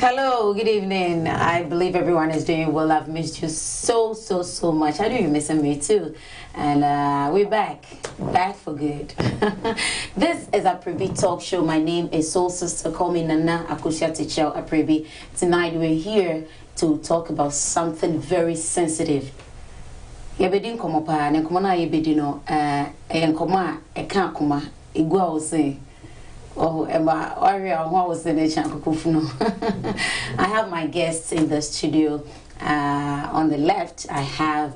Hello, good evening. I believe everyone is doing well. I've missed you so much. I know you're missing me too. And we're back for good. This is Aprebi Talk Show. My name is Soul Sister. Call me Nana Aprebi. Tonight we're here to talk about something very sensitive. Yebedin komo pa ne komo na yebedino enkomo e kan koma igwa o say oh ema area ho was in chankokufuno. I have my guests in the studio. On the left I have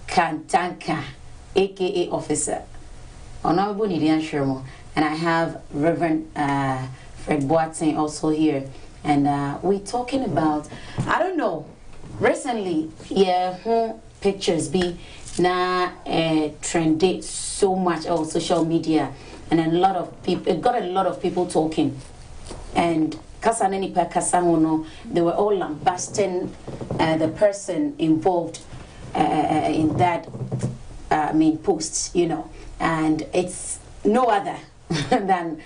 Kantanka, aka Officer Honorable Nilian Shermo, and I have Reverend Fred Boateng also here, and we're talking about, I don't know, recently pictures be na trendy so much on social media, and a lot of people, it got a lot of people talking, and they were all lambasting the person involved in that post, you know, and it's no other than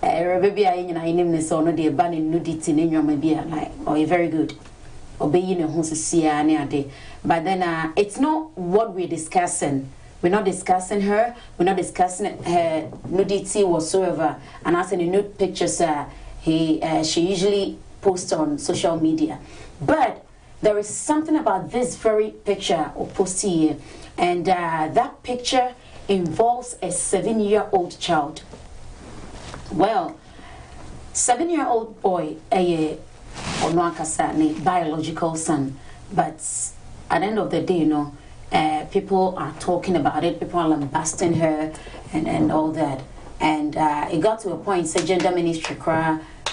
maybe the banning nudity in your maybe like very good. But then it's not what we're discussing. We're not discussing her. We're not discussing her nudity whatsoever. And as in the nude pictures, she usually posts on social media. But there is something about this very picture or post here, and that picture involves a 7-year-old child. Well, 7-year-old boy, biological son, but at the end of the day, you know, people are talking about it, people are lambasting her and all that, and it got to a point, say gender ministry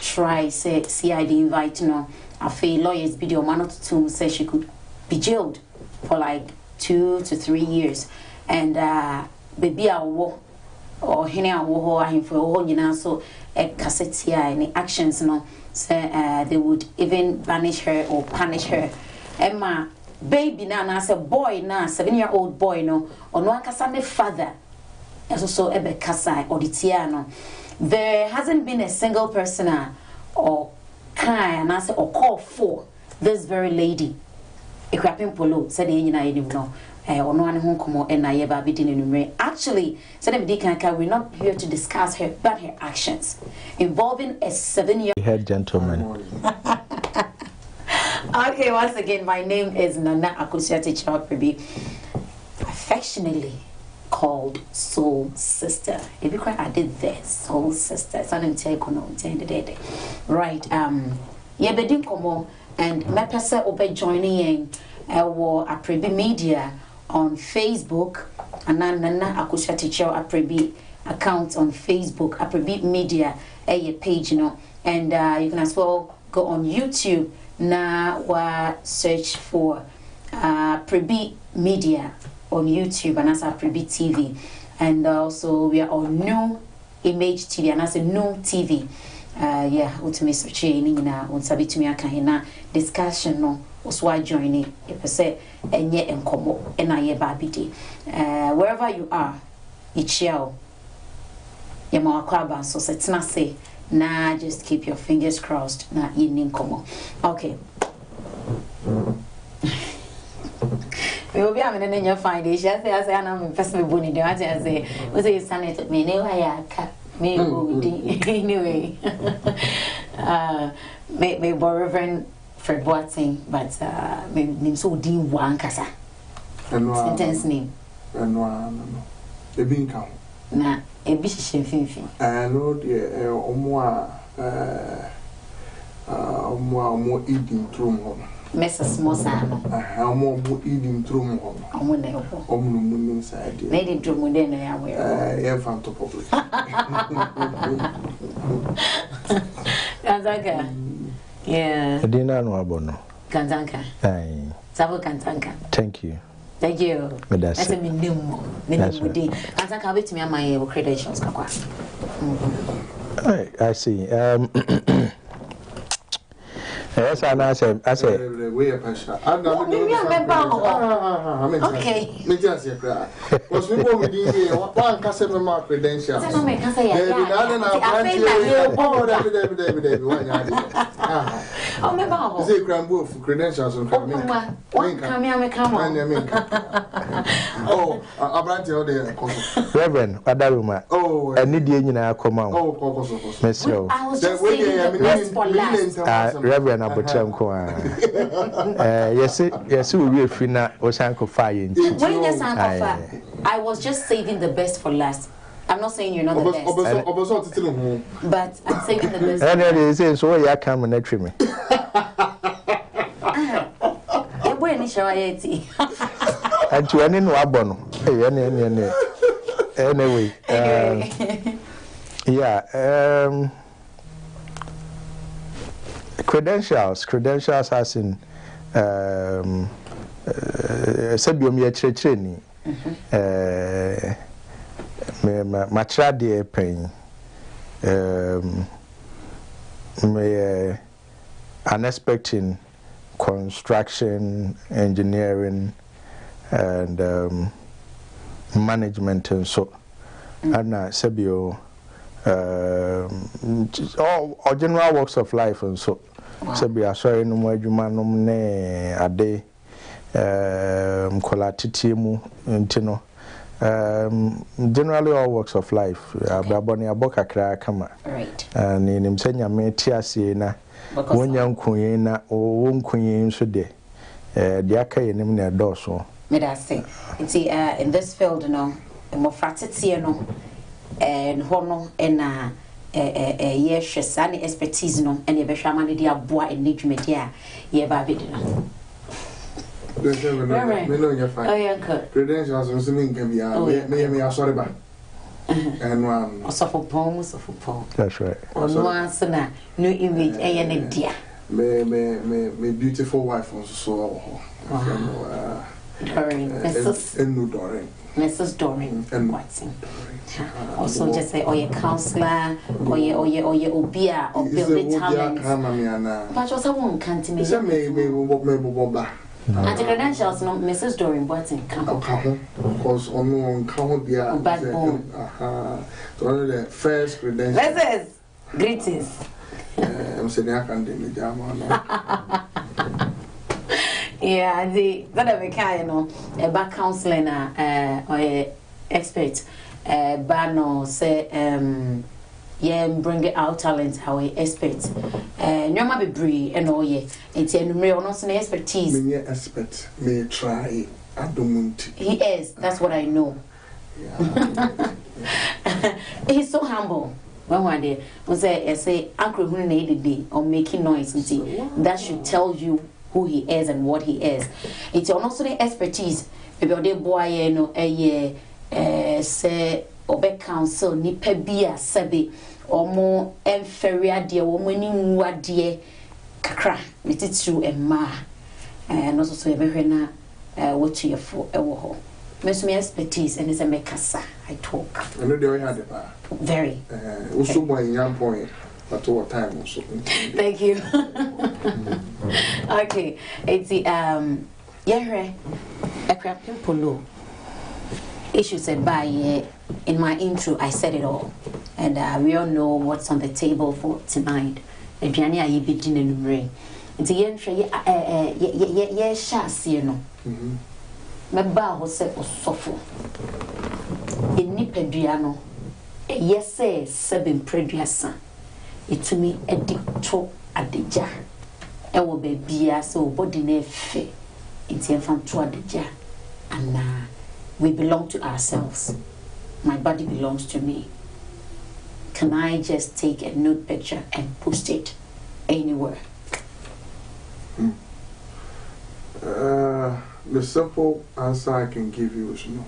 try say CID invite, you know, I feel lawyers video man to say she could be jailed for like 2 to 3 years, and baby or hene awo for so cassette here any actions, you know, say they would even banish her or punish her. Emma baby na say boy na 7-year-old boy no or no kasa me father also ebe kasa or no. There hasn't been a single person or cry and answer or call for this very lady. Akuapem Polo said no. Actually, we're not here to discuss her, but her actions involving a 7-year-old gentleman. Okay, once again, my name is Nana Aprebi, affectionately called Soul Sister. If you quite added this, Soul Sister. Right. Yebedin komo and my person obe joining our Aprebi Media on Facebook, and Nana Aprebi account on Facebook, Aprebi Media page, you know, and you can as well go on YouTube now search for Aprebi Media on YouTube, and that's Aprebi TV, and also we are on NUI Image TV, and that's a NUI TV. Ultimate searching na unsabi tumi aka hina discussion no oswa join it say enye enkomo na ye babidi wherever you are ichiao yema akwaba so setna say na just keep your fingers crossed na yini enkomo. Okay. We will be having in your foundation. I say I'm personally bony. I say we say Sunday to me anyway. Me anyway. May Reverend Fred Boateng, but me so dean one kasa. Sentence name. No. The bean count. Na a bishop fin. No dear, more eating through Mrs. Mosano. How more eating through home. Inside. Lady Drumuden, I wear. Yeah, found to public. Kantanka. Yeah. I didn't know about no. Kantanka. Aye. Sabo Kantanka. Thank you. Thank you. That's a minimum. Kantanka, wait to me my credentials. I see. Yes, I said, we are pressure. Okay. Me just say, was we go with you one customer credentials. Oh, me ba. Is it crambo for credentials on What come here, me come on. Oh, Abrante all there. Reverend Adaruma. Oh, I need you nyina akoma. Oh, Coco. Monsieur. I was just saying the best for last. Reverend Abotrem ko yes we be free na o san ko fa yin. When you san ko fa, I was just saving the best for last. I'm not saying you're not the best. But I'm saving the best. And they say so you come and treat me. And to any no abono. Anyway. Yeah, credentials as in sebiom ye training. My trade pain. Me unexpected construction, engineering, and management, and so. And sebio all general works of life, and so. Sebio sorry no more jumanum ne ade kolatiti mu ntino. Generally all works of life. Ababoni aboka kra kama. Right. And in him senya me tiase na wonya nkunye na wo nkunye nso de. De aka yenim na doso. Me da say. In this field no, mo fratete no and hono na yes any expertise no and ye behwa ma ne de aboa enigment ya ye ba bedi no. Me know you're fine. Oh, yeah, credentials are something can be me sorry ba. And one so for That's right. No answer na no image na dia. Me beautiful wife on so. Doreen, Mrs. Doreen Watson. Also just say or your counselor or your obia or building talent. But also one can't me. And the credentials no Mrs. Doreen Watson come. Because on count there. Backbone. So the first credentials. This is greetings. I'm saying I can do the jam. Yeah, that I can, about counseling or expert, Bano say, yeah, bring it out talent, how we expert. No matter bree and all ye, it's a real not an expertise. Me expert, may try. I don't want. He is. That's what I know. Yeah. He's so humble. One day, was say, Uncle who needed day or making noise and see that should tell you who he is and what he is. It's also the expertise. Maybe the boy no say obe council ni pebia sebe or more inferior dear woman in what dear kakra it is true and ma and also so every na what you for a wo. Miss me expertise and it's a mekasa. I talk. I know they had the very also by young point. At all time also. Thank you. Okay, it's the Akuapem Polo. Issue said by in my intro, I said it all, and we all know what's on the table for tonight. Adriani ayi bidin enumre. It's the entry ye shasi no. Meba ho se osofo. Eni peduano. Yes say 7 preduasa. Itumi edicto adeja ewo bebia so body na fe inti enfam to adeja and we belong to ourselves. My body belongs to me. Can I just take a nude picture and post it anywhere? The simple answer I can give you is no.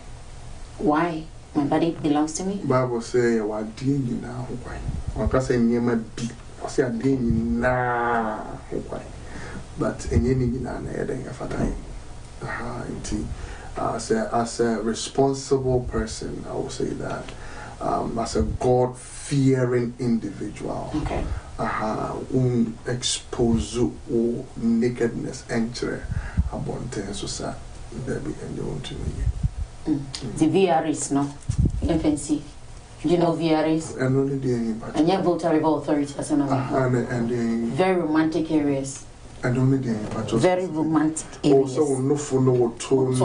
Why? My body belongs to me. Bible say wa din na ho kwan. One can say nyema bi. O say din na ho kwan. But enye ni na na eden afatan. As a responsible person, I will say that as a God-fearing individual, okay. Expose o nakedness enter abonte so sa there be any to me. The VR is no FNC. You know VRAs? And only the And you vote authority as an and very romantic areas. And only the very romantic areas. Also, no phone or Tony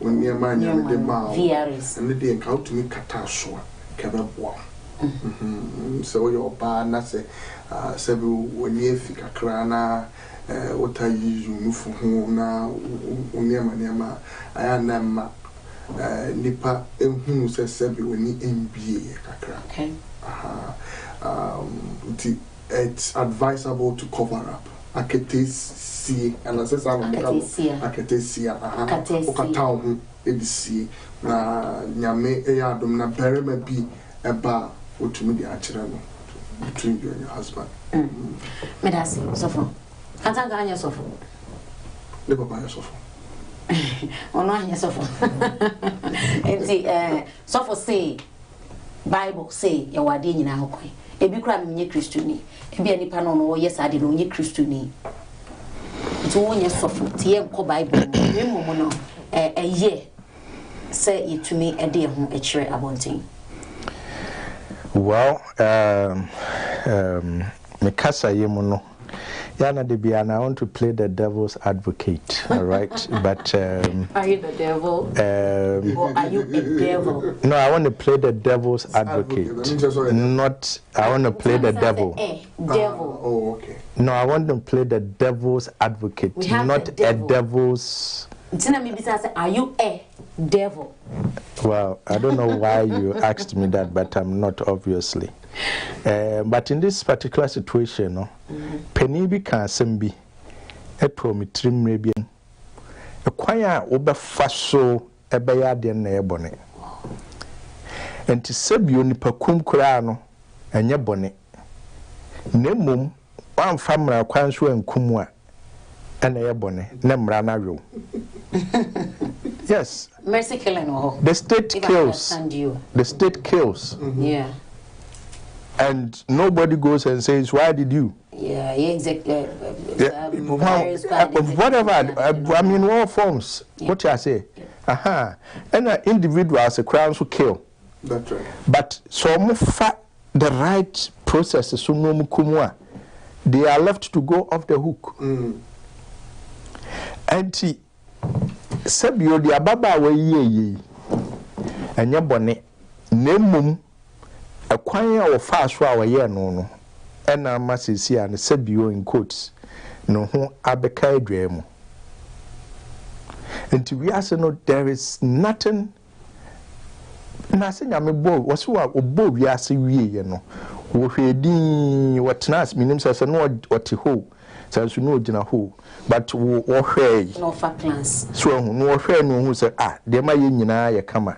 when near my VRAs. And the encounter to me Kataswa, Kababwa. So your partner say, several when you fika crana, what I use for home now, Unyama, I am Nipa, who says several when you MBA. Okay. It's advisable to cover up. Aketesi, and I said, Aketesi, Okatown, ABC, na Nyame, Ayadum, na Berema be a bar. To me, the actual between you and your husband. Medasi, Sofo. Katanga Sofo. Never buy a sofa. Or not, yes, Sofo. And see, Sofo say, Bible say, your wedding in our coin. A big crime in Christian. A be any panon or yes, I did only Christian. It's only a Sofo, TM Bible, a year. Say it to me a dear home, a chair abonting. Well, Mikasa Yemono. Yana Debiana, I want to play the devil's advocate, all right? But are you the devil? Or are you a devil? No, I want to play the devil's advocate. Not, I want to play the devil. Devil. Oh, okay. No, I want to play the devil's advocate, not a devil's. Are you a devil? Well, I don't know why you asked me that, but I'm not, obviously. But in this particular situation, no, penny be can sembi a promitrim rabian a choir over faso a bayadian nebonnet. And to sebio nipakum crano and your bonnet. Nemum, one family quansu and kumwa and a bonnet, Nemrana room. Yes. Mercy killing. The state kills. The state kills. Yeah. And nobody goes and says, why did you? Yeah, exactly. Whatever. I mean, all forms. Yeah. What you say? Yeah. And an individual as a crown to kill. That's right. But so the right processes, so no mukumwa, they are left to go off the hook. And Sabio the ababa ye and your bonnet, nemum, a choir of fast our year no, and I must see and Sabio in quotes, no who abekai dream. And to be asked, no, there is nothing. Nothing I'm a boy, was who are boy, we are see, you know, what nas means as a no what to hold. So you know, Jina who, but no fat plans. So no fair no who said, they might in come.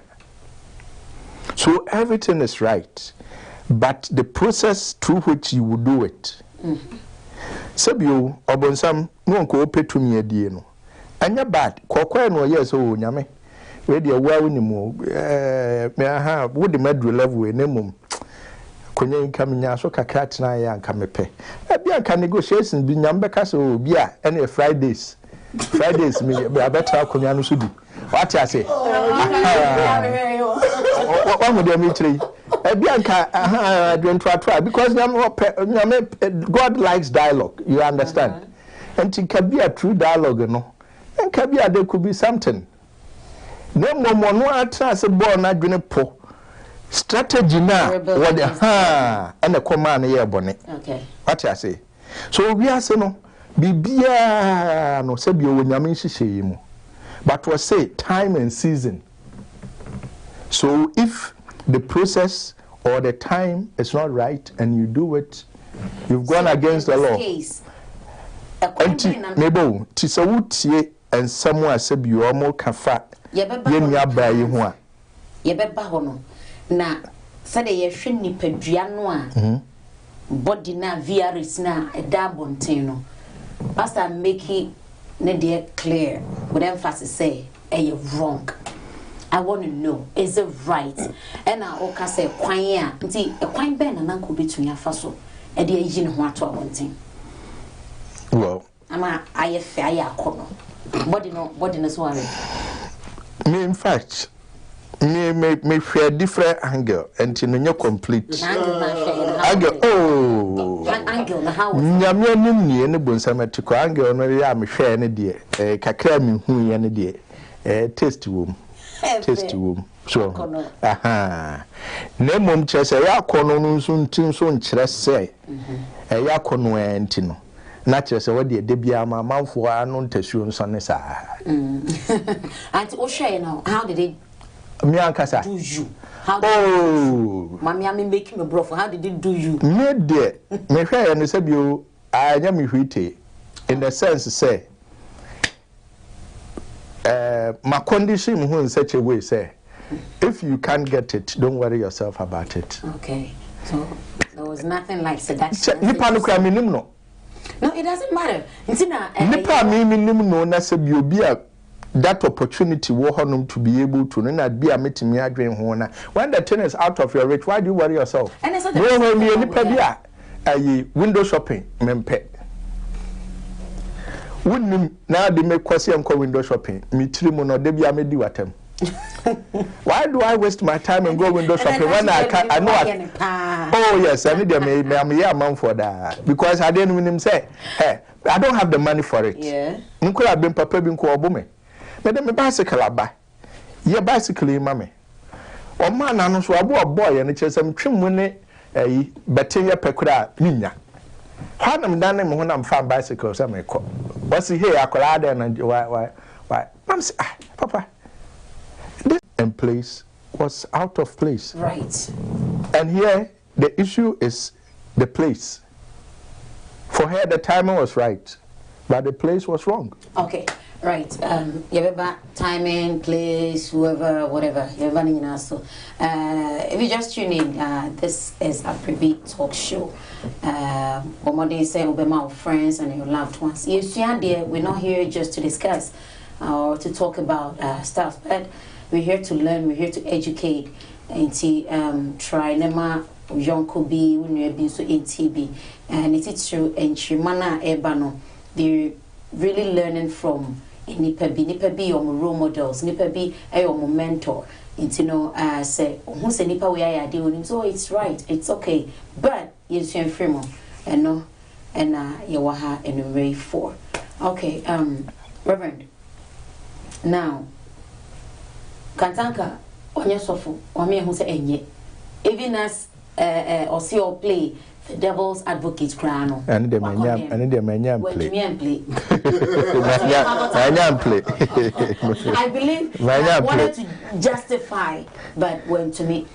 So everything is right, but the process through which you will do it. Sabio, or some no go pay to me a deal. And you're bad, Coquay no yes, oh, Yame. Ready a well anymore. May I have would the medal level in Nemum. Kwenye coming out so kakat na ya kamepe. Ebia can negotiation bi nyambeka so bia any Fridays me better konya no so bi. What I say? What would you mean three? Ebia ka try because God likes dialogue, you understand? And it can be a true dialogue no. And can be there could be something. No more no atra se born na dwene po. Strategy now, what and the command here, bonnet. Okay. What I say? So we are saying, no, Bibia no Sabio when Yamin but was say time and season. So if the process or the time is not right and you do it, you've gone against the law. Maybe Tisawutie and someone said you almost can fat. Yemia na sade ye hwe nipadua no a body na VRS na eda bonten no pastor make it ne dey clear with emphasis say you wrong. I want to know, is it right? And I oka say kwan a nti kwan ben na nanko betumi afa so e dey yi ne ho ato bonten. Well, ama aye fe aye akono body no so are me in fact me share different angle and in your complete angle. Oh, angle the house. Nyamia nimni any bonsamatiko angle no ya me share any dear. Kakra me hu any dear. Taste womb. Taste womb. So, aha. Nemum chese ya kono no nso ntin so nkyere se. Ya kono entino. Na chese we de bia ma manfo anu ntasuo nso ne saa. Auntie O'Shea now, how did it me ankasa do you? How did Mommy, I mean making a broth. How did it do you? Me de me hwe no sabio anya me hwite in the sense say my condition who in such a way say if you can't get it, don't worry yourself about it. Okay. So there was nothing like seduction. Nipa no kwa minim no. No, it doesn't matter. Nipa me minim no na sabio bia that opportunity will honum to be able to not be a meeting me adwin ho na when the thing is out of your reach, why do you worry yourself? And it's no me nipa bia ayi window shopping mempe wunnim na de me kwase enko window shopping me tirimu no de bia me di watam. Why do I waste my time and go window shopping when I know oh yes I need them me yeah man for that because I didn't win him say hey I don't have the money for it. Yeah nko have been papa bi nko obo me dem bicycle aba ye bicycle ma me o man na no so abo boy ne chesem twem ne ayi bete ye pekura ninya hanam dan me ho na mfa bicycle so me ko what's here akola da na why I'm say ah papa this in place was out of place, right? And here the issue is the place. For her the timing was right, but the place was wrong. Okay. Right. Yeah, timing, place, whoever, whatever. So, if you just tune in, this is Aprebi talk show. Omode say Obama friends and your loved ones. Yes, we're not here just to discuss or to talk about stuff, but we're here to learn. We're here to educate. And try nema yonko bi unyebi so ATB, and it's true. And Chimana Ebano, they're really learning from. Nipa bi your role models, nipa bi your mentor. Say who say nipa we are doing so it's right, it's okay. But yes you free mo and no and you waha and way for. Okay, Reverend. Now Kantanka onye sofo ome who say enye even as or see or play the devil's advocate crown and the manyam play. I believe I wanted to justify, but when to me,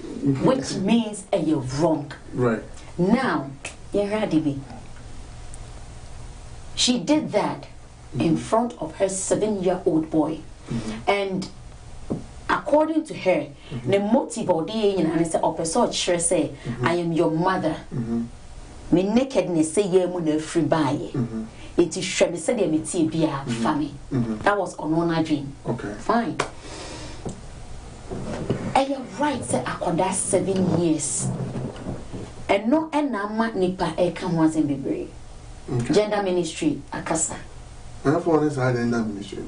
which means you're wrong. Right. Now, Yeradibi, she did that in front of her 7-year-old boy. And according to her, the motive of the and say, "Opposite, say, I am your mother." Me nakedness say ye mu na free buy. It is shame say me tie bia family. That was on one dream. Okay. Fine. And you're right, say akoda 7 years. And no enama nipa e kan once in bebre. Gender ministry akasa. And for this gender ministry.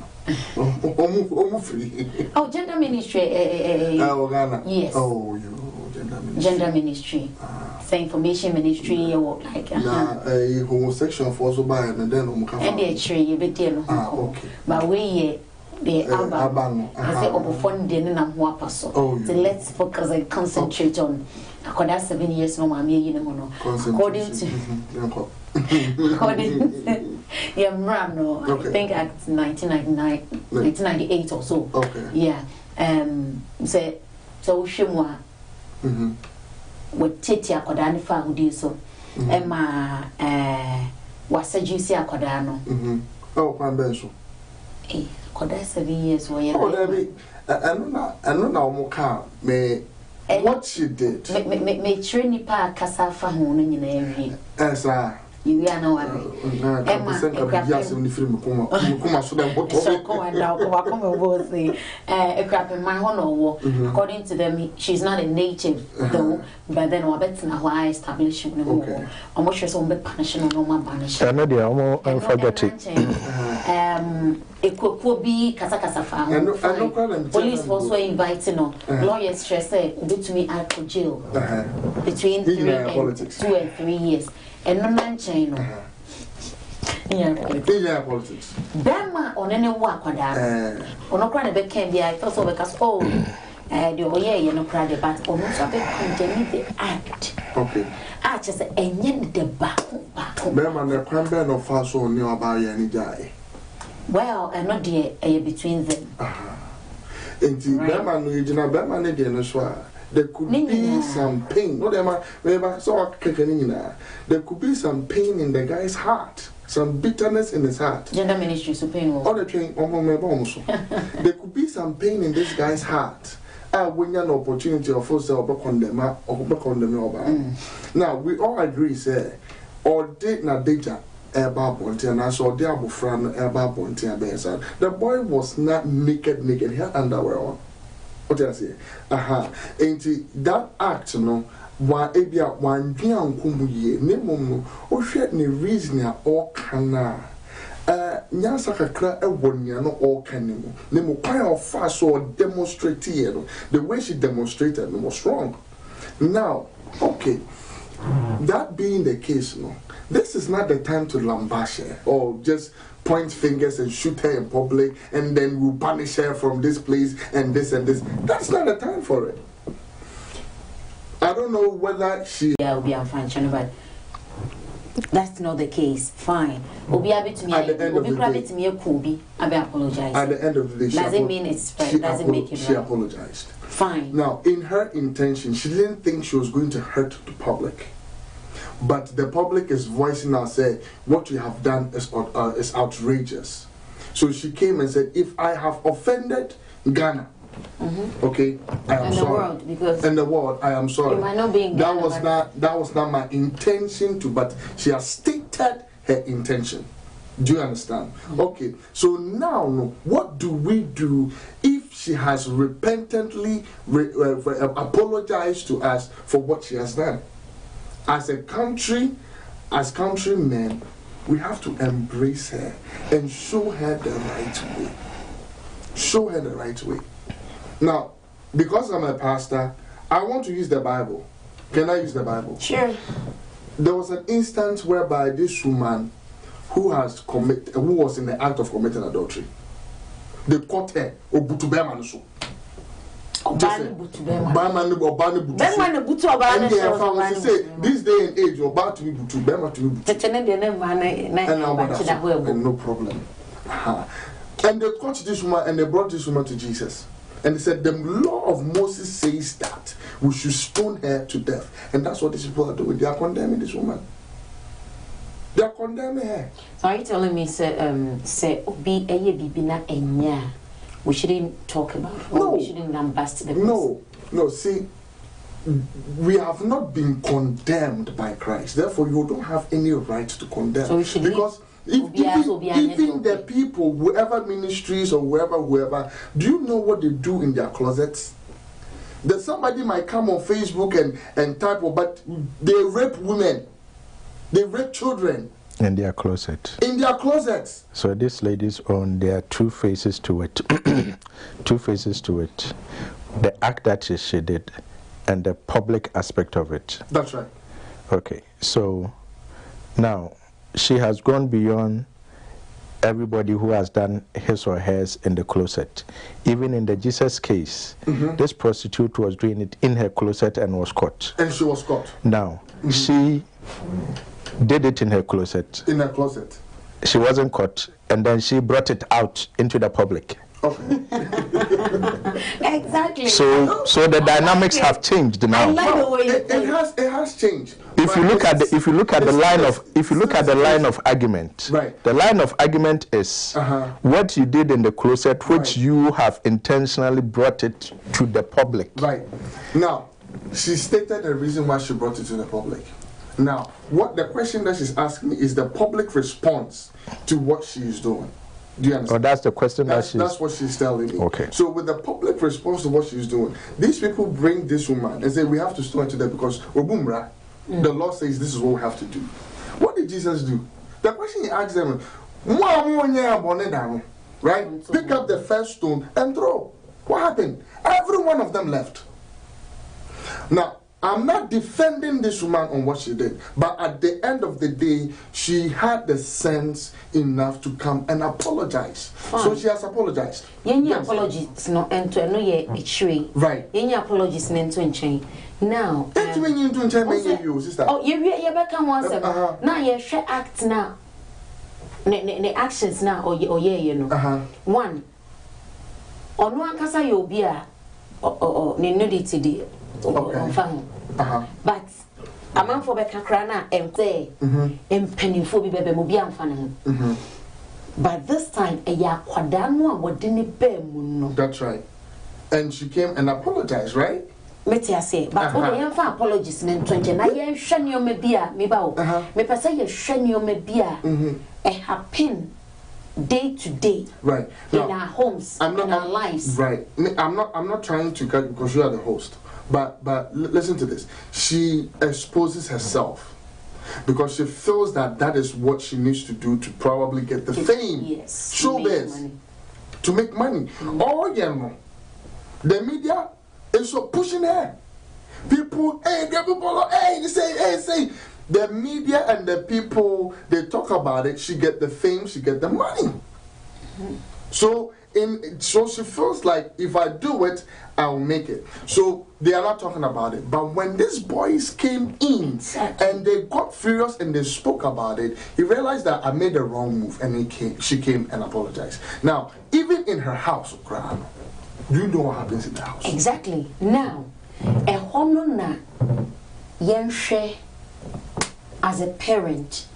Oh, gender ministry yes. Oh, you gender ministry. Gender ministry. Say information ministry or like a homosexual for so by and then and the tree you be okay. But we the album I say obofon de na ho apaso. So let's focus and concentrate on akoda 7 years no mama yi ne ho no. According to yeah, no, I think at 1998 or so. Okay. Yeah. Say so shimwa. What titi akoda ni fa hudi so. Emma wasajusi akoda no. Oh, kwan benso. Akoda 7 years wo ye. Oh, Debbie. I know now mo ka me what she did. Me train ni pa kasa fa ho no nyina ewie. Sir. You are no one. Emma, so according to them, she's not a native though, but then we're better now high establishment. I'm sure some big punishment on my banish. I know they are more forget it. Ekokobi kasa fam. Police also inviting no. Lawyers stress say between out to jail between 2 and 3 years. And no man chain no. Yeah, politics. Bema on any work on that. On no credit became the act also because you know credit but almost a bit condemning the act. Okay. I just say and the back. Bema the crime no fast on your about any guy. Well, and not dear between them. Inti Bema no you know Bema no dey no so there could be some pain. No dem so there could be some pain in the guy's heart. Some bitterness in his heart. Gender ministry so pain. All the train there could be some pain in this guy's heart. When you an opportunity of force or condemn or now we all agree say or date na data about and I saw the abu friend about the boy was not naked, he had underwear on. What did I say? Ain't that act no wa ebia wan dwan nkomuye ne mom no o hwe ne reason a o kana nyansa kakra ewonia no o kanemu ne mo kwan of fast so demonstrate here no the way she demonstrated was strong. Now okay, that being the case no, this is not the time to lambash her or just point fingers and shoot her in public and then we'll punish her from this place and this. That's not the time for it. I don't know whether she will be unfunctional, but that's not the case. Fine. Will be able to me. At the end of the day, I apologize. At the end of the day, doesn't mean it's right. Doesn't make it right. She apologized. Fine. Now, in her intention, she didn't think she was going to hurt the public, but the public is voicing out, say what you have done is outrageous. So she came and said, if I have offended Ghana. Okay, I am sorry. In the world, I am sorry. You might not be in Ghana, that was not my intention to, but she has stated her intention. Do you understand? Okay, so now what do we do if she has repentantly apologized to us for what she has done? As a country, as countrymen, we have to embrace her and show her the right way. Show her the right way. Now, because I'm a pastor, I want to use the Bible. Can I use the Bible? Sure. There was an instance whereby this woman who was in the act of committing adultery, they caught her. This day and age, you're about to be no problem. And they caught this woman and they brought this woman to Jesus. And they said, the law of Moses says that we should stone her to death. And that's what these people are doing. They are condemning this woman. They are condemning her. So are you telling me, we shouldn't talk about it? No. We shouldn't lambast the person? No, see, we have not been condemned by Christ. Therefore, you don't have any right to condemn. So we should because even the people, whoever ministries or whoever, do you know what they do in their closets? That somebody might come on Facebook and type, but they rape women, they rape children. In their closet. In their closets. So this lady's own, there are two faces to it. Two faces to it. The act that she did and the public aspect of it. That's right. Okay, so now she has gone beyond everybody who has done his or hers in the closet. Even in the Jesus case, this prostitute was doing it in her closet and was caught. And she was caught. Now, she did it in her closet. In her closet. She wasn't caught, and then she brought it out into the public. Okay. Exactly. So the dynamics have changed now. I like the way it has changed. If you look at the line of argument, right. The line of argument is what you did in the closet, which you have intentionally brought it to the public. Right. Now, she stated the reason why she brought it to the public. Now, what the question that she's asking me is the public response to what she is doing. Do you understand? Oh, that's the question that's what she's telling me. Okay. So with the public response to what she's doing, these people bring this woman and say we have to stone to them because the law says this is what we have to do. What did Jesus do? The question he asked them, Right? Pick up the first stone and throw. What happened? Every one of them left. Now, I'm not defending this woman on what she did, but at the end of the day, she had the sense enough to come and apologize. Fine. So she has apologized. Yenny apologies no ento no ye itchwe. Right. Yenny apologies no ento nchen. Now, sister. Oh, you become one seven. Now you share act now. Ne actions now or you know. One. Or no ankasa you be a ne nudity de. Okay. But a man for Becca Crana and say, and penny for be baby Mobian fan. But this time, a ya quadano, what didn't bear moon. That's right. And she came and apologized, right? Metia say, but I am for apologies in 20. I am shenio me beer, me bow. Me per se, shenio me beer. A happen day to day, right? In our homes, in our lives, right? I'm not trying to cut because you are the host. But listen to this. She exposes herself because she feels that is what she needs to do to probably get the fame, showbiz, to make money. Oh yeah, no. The media is so pushing her. People, hey, they say. The media and the people, they talk about it. She get the fame, she get the money. So she feels like if I do it, I'll make it. So they are not talking about it. But when these boys came in and they got furious and they spoke about it, he realized that I made the wrong move, and she came and apologized. Now, even in her house, you know what happens in the house. Exactly. Now, a honor yenshe as a parent.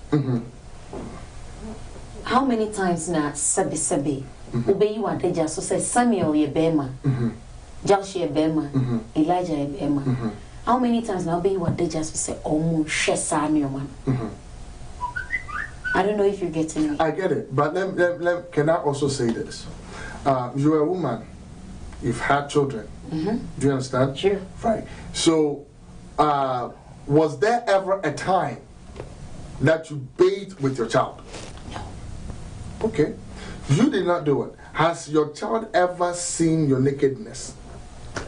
How many times na sabi obey you and just so say Samuel ye bema, Joshua ye bema, Elijah ye bema. How many times now obey you and just say omu she Samuel man? I don't know if you're getting me. I get it, but can I also say this? You're a woman. You've had children. Do you understand? Sure. Right. So, was there ever a time that you bathed with your child? No. Okay. You did not do it. Has your child ever seen your nakedness?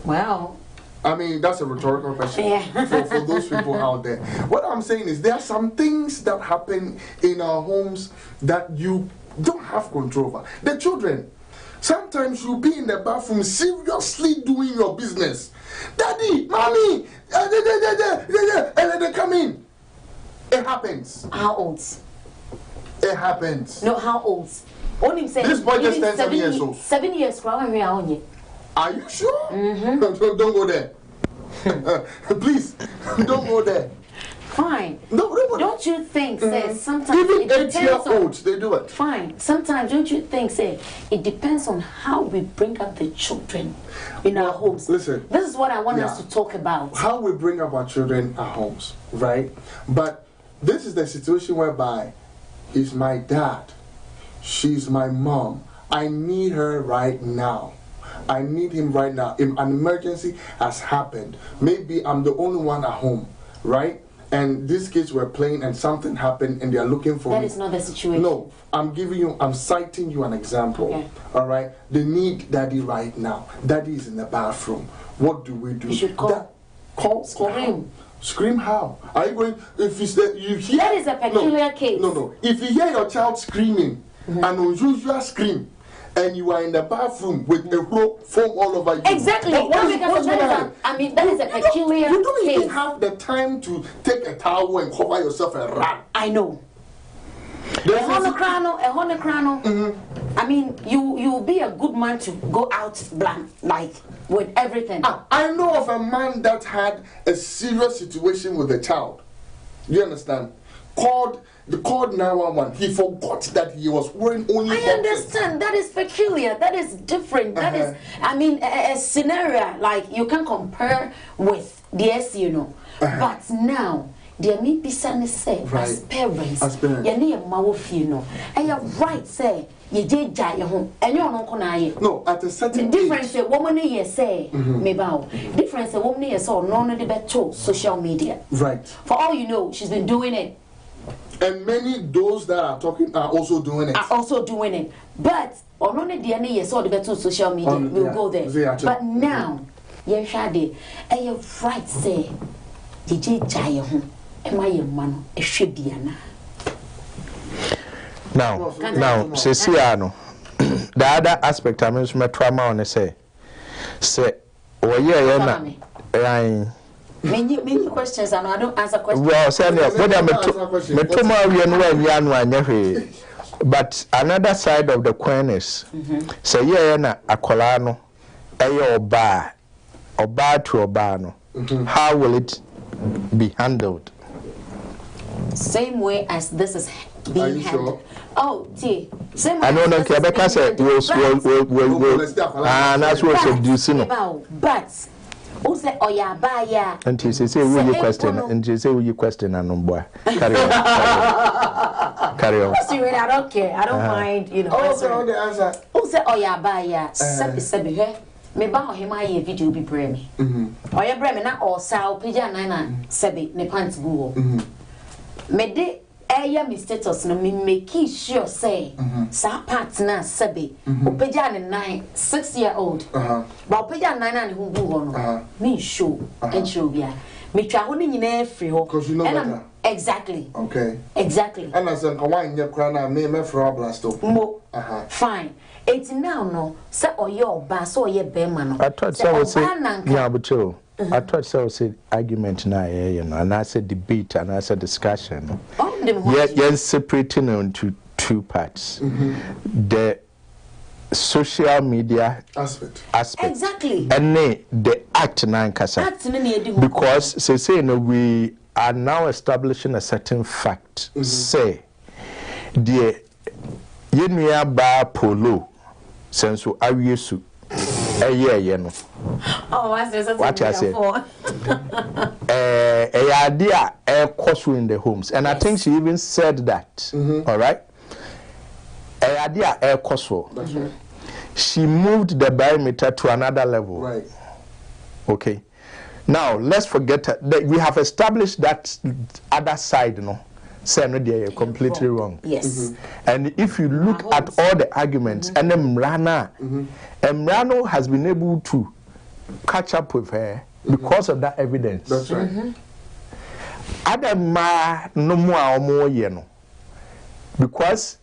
Well, I mean, that's a rhetorical question for those people out there. What I'm saying is there are some things that happen in our homes that you don't have control over. The children, sometimes you'll be in the bathroom seriously doing your business. Daddy, mommy, and then they come in. It happens. How old? It happens. No, how old? Only say this boy just turned 7 years old. 7 years from when are you sure? Don't go there. Please, don't go there. Fine. No, don't you think, say, sometimes even 8-year-olds, they do it. Fine. Sometimes don't you think, say, it depends on how we bring up the children in our homes. Listen. This is what I want us to talk about. How we bring up our children at homes, right? But this is the situation whereby he's my dad. She's my mom. I need her right now. I need him right now. If an emergency has happened, maybe I'm the only one at home, right? And these kids were playing and something happened and they are looking for me. That is not the situation. No, I'm citing you an example. Okay. All right? They need daddy right now. Daddy is in the bathroom. What do we do? You should call. Scream. Scream how? Are you going, if you hear... That is a peculiar case. No. If you hear your child screaming, an unusual scream, and you are in the bathroom with a foam all over you. Exactly. That is a peculiar case. You don't even have the time to take a towel and cover yourself and run. I know. A honocrano. I mean, you'll be a good man to go out blank, like with everything. I know of a man that had a serious situation with a child. You understand? Called 911. He forgot that he was wearing only boxers. I understand. That is peculiar. That is different. That is, I mean, a scenario like you can compare with the you know. But now, there may be some say as parents, you need a mouth, you know. And you're right, say, you did die your home, and you're not going to. No, at a certain difference, a woman here say, maybe difference, a woman here saw none of the better social media. Right. For all you know, she's been doing it. And many those that are talking are also doing it. But on the DNA, yes, all the better social media will go there. But now, yes, Shadi, I right say, DJ Jayo, am I a man, a Shibiana? Now, Ceciano, the other aspect I mentioned my trauma on the say, oh yeah, many questions and I don't answer questions. Well, but another side of the coin is say yeah na akolano eyo oba to obano. How will it be handled? Same way as this is being handled. Sure? Oh, see, same way. I know that Rebecca said will that's what seducing. But who say Oyabaya? And she say will you question? And she say will you question? And boy, carry on. Carry on. I don't care. I don't mind. You know. Also, the answer. Who say Oyabaya? Sebi he. Me ba him aye video bi bremi. Oya bremi na o sa o pija na sebi ne pants bu. Me de aya mi status no me make sure say sa part na sebi o pija ne 6-year-old. Ba o pija 9 na ne hu bu ho no. Me show and show bia. Me twa ho ne nyina free ho. Because you know better. Exactly. Okay. Exactly. And I said, I want you to na me for blast up. Fine. It's now no. Say oyo ba so oye bema no. I thought so was yeah, but you. I thought so was argument now, you know, and I said debate and I said discussion. Yes, separating into two parts. The social media aspect. Exactly. And the act nine kasa. Because say no, we are now establishing a certain fact. Say the NUI Polo sense of Ariesu a year no. Oh, what I say? A idea a cost in the homes, and I think she even said that. All right. A idea a cost. She moved the diameter to another level. Right. Okay. Now let's forget that we have established that other side, no. Say no, they are completely wrong. Yes. And if you look at all the arguments, and then Mrano has been able to catch up with her because of that evidence. That's right. Adama no more no, because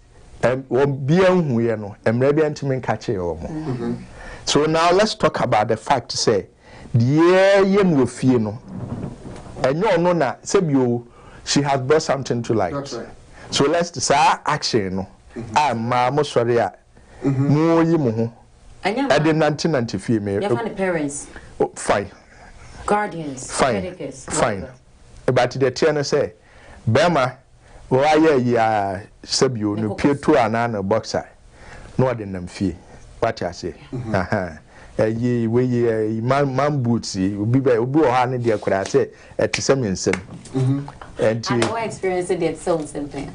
so now let's talk about the fact. Say, she has brought something to light. That's right. So let's say action. I'm sorry. I did 1994. Parents. Fine. Guardians. Fine. Fine. But the tenor say, Bema, why ya Sabio, no peer to an boxer. No, I didn't fee. What I say. Ye we man boots, you be by Ubu, dear, could I say, at some instant. And I experienced it so simply.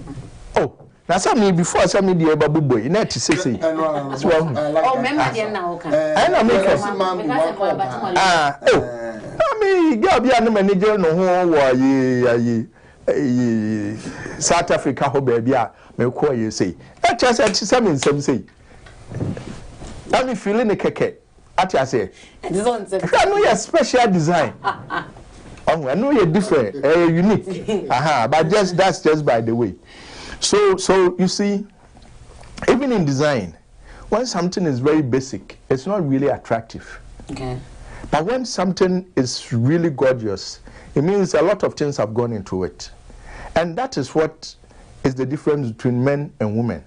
Oh, now some before some media babu boy, not to say. Oh, remember now. I know make us I mean, Gabian manager no ye South Africa ho baby me call you say. I just said some say. I'm feeling a keke. At I say. I know your special design. Oh, I know you're different, unique. But that's just by the way. So you see, even in design, when something is very basic, it's not really attractive. Okay. But when something is really gorgeous, it means a lot of things have gone into it. And that is what is the difference between men and women.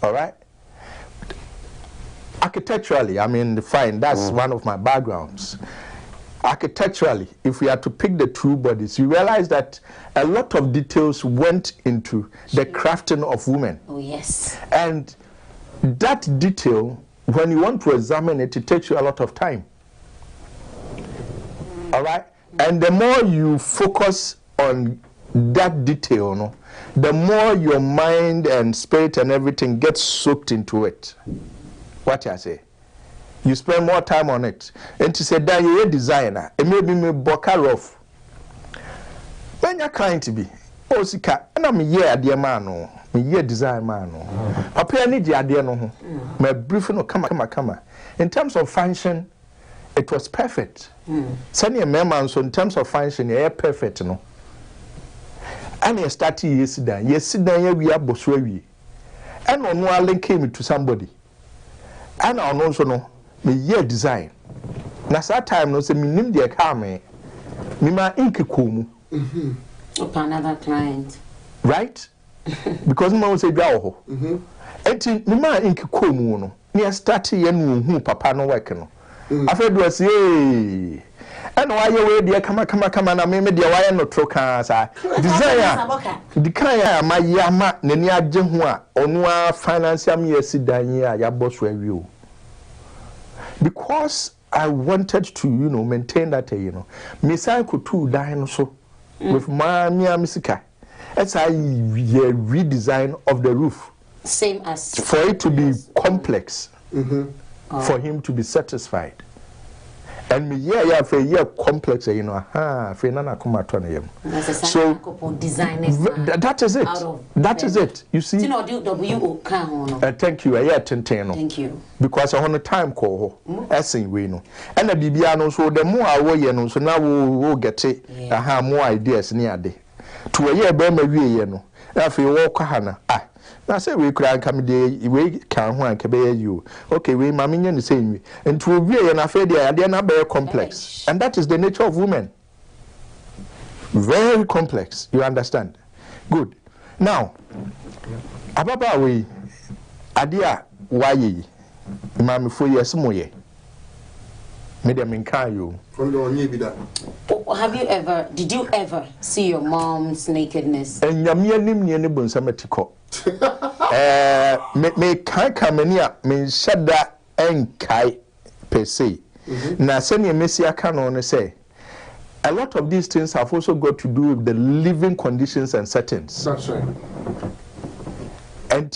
All right? Architecturally, I mean, fine, that's one of my backgrounds. Architecturally, if we are to pick the two bodies, you realize that a lot of details went into the crafting of women. Oh, yes. And that detail, when you want to examine it, it takes you a lot of time. All right? And the more you focus on that detail, no, the more your mind and spirit and everything gets soaked into it. What I say? You spend more time on it. And to say that you're a designer, it may be me boca rough. When you're trying to be, oh sika na me ye ade ma no me ye design ma no papa ni di ade no ho me brief no kama in terms of function it was perfect sani e man so in terms of function yeah perfect no and you start yesidan ya wi aboso awie and ono a link me to somebody and ono so no me ye design na that time no say me nim de ka me ma ink komu upon another client right because man say bia ho enti me ma ink komu no me start ye no hu papa no work no after do say and why you way there kama na me de why no troka sa design the kind ma yama nani agye ho a ono a financial me sidan ya ya boss awie because I wanted to, maintain that, Me say could two dine so with my misika. It's a redesign of the roof. Same as for it to be complex, for him to be satisfied. And me for complex, so that is it. That is it. You see. Thank you. Thank you. Because I want a time call. Essing we know. And the Bibiano so the more I weigh so now we'll get it. I have more ideas near day. To a year Burma we If you walk Hana. I say we could come day, we can't one can you. Okay, we mammy the same way. And to be an affair, they are not very complex. And that is the nature of women. Very complex, you understand? Good. Now, Ababa we Adia why Mammy 4 years more. Medium in Cayo. Did you ever see your mom's nakedness? And Yamia Nimni and Samatiko. Me can't come in here, me shada and kai per se. Now, send your Messia canon say a lot of these things have also got to do with the living conditions and settings. That's right. And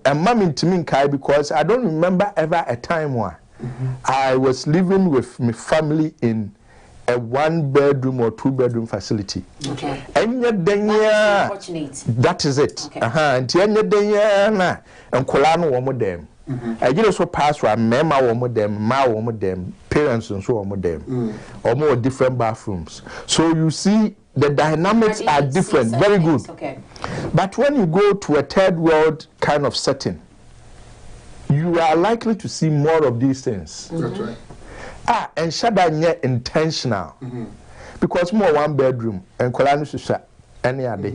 and mommy to me kai because I don't remember ever a time where I was living with my family in a 1-bedroom or 2-bedroom facility. Okay. And that is it. Okay. And na and kolano one them. I just so pass for mema one them, ma one them, parents and so on them, or more different bathrooms. So you see the dynamics are different. Very good. Okay. But when you go to a third world kind of setting, you are likely to see more of these things. That's right. And shada intentional. Because more 1-bedroom and kolano susha any other.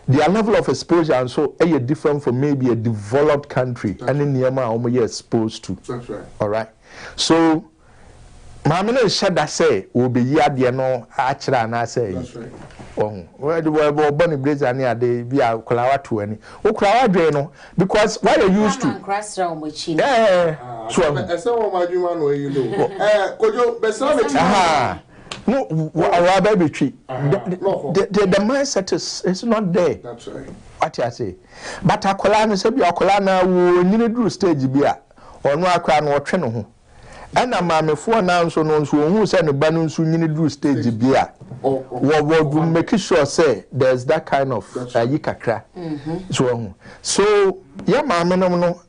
Their level of exposure and so are different from maybe a developed country and in the amount you're exposed to. That's right. All right. So Mamma shada say will be yadia no achra and I say. That's right. Where the word Bonnie Blaze and they be a Kulawa to any. Dreno because why are you used to? Yeah. So I saw my human way you know. Could you be no, our baby tree. The mindset is not there. That's right. What I say. But a colana said, your colana will need to stage beer or no crown or treno. And a mammy 4 now so known who send a bannon soon need to stage beer. What will make sure say there's that kind of yika crack. So, yeah, mamma, no,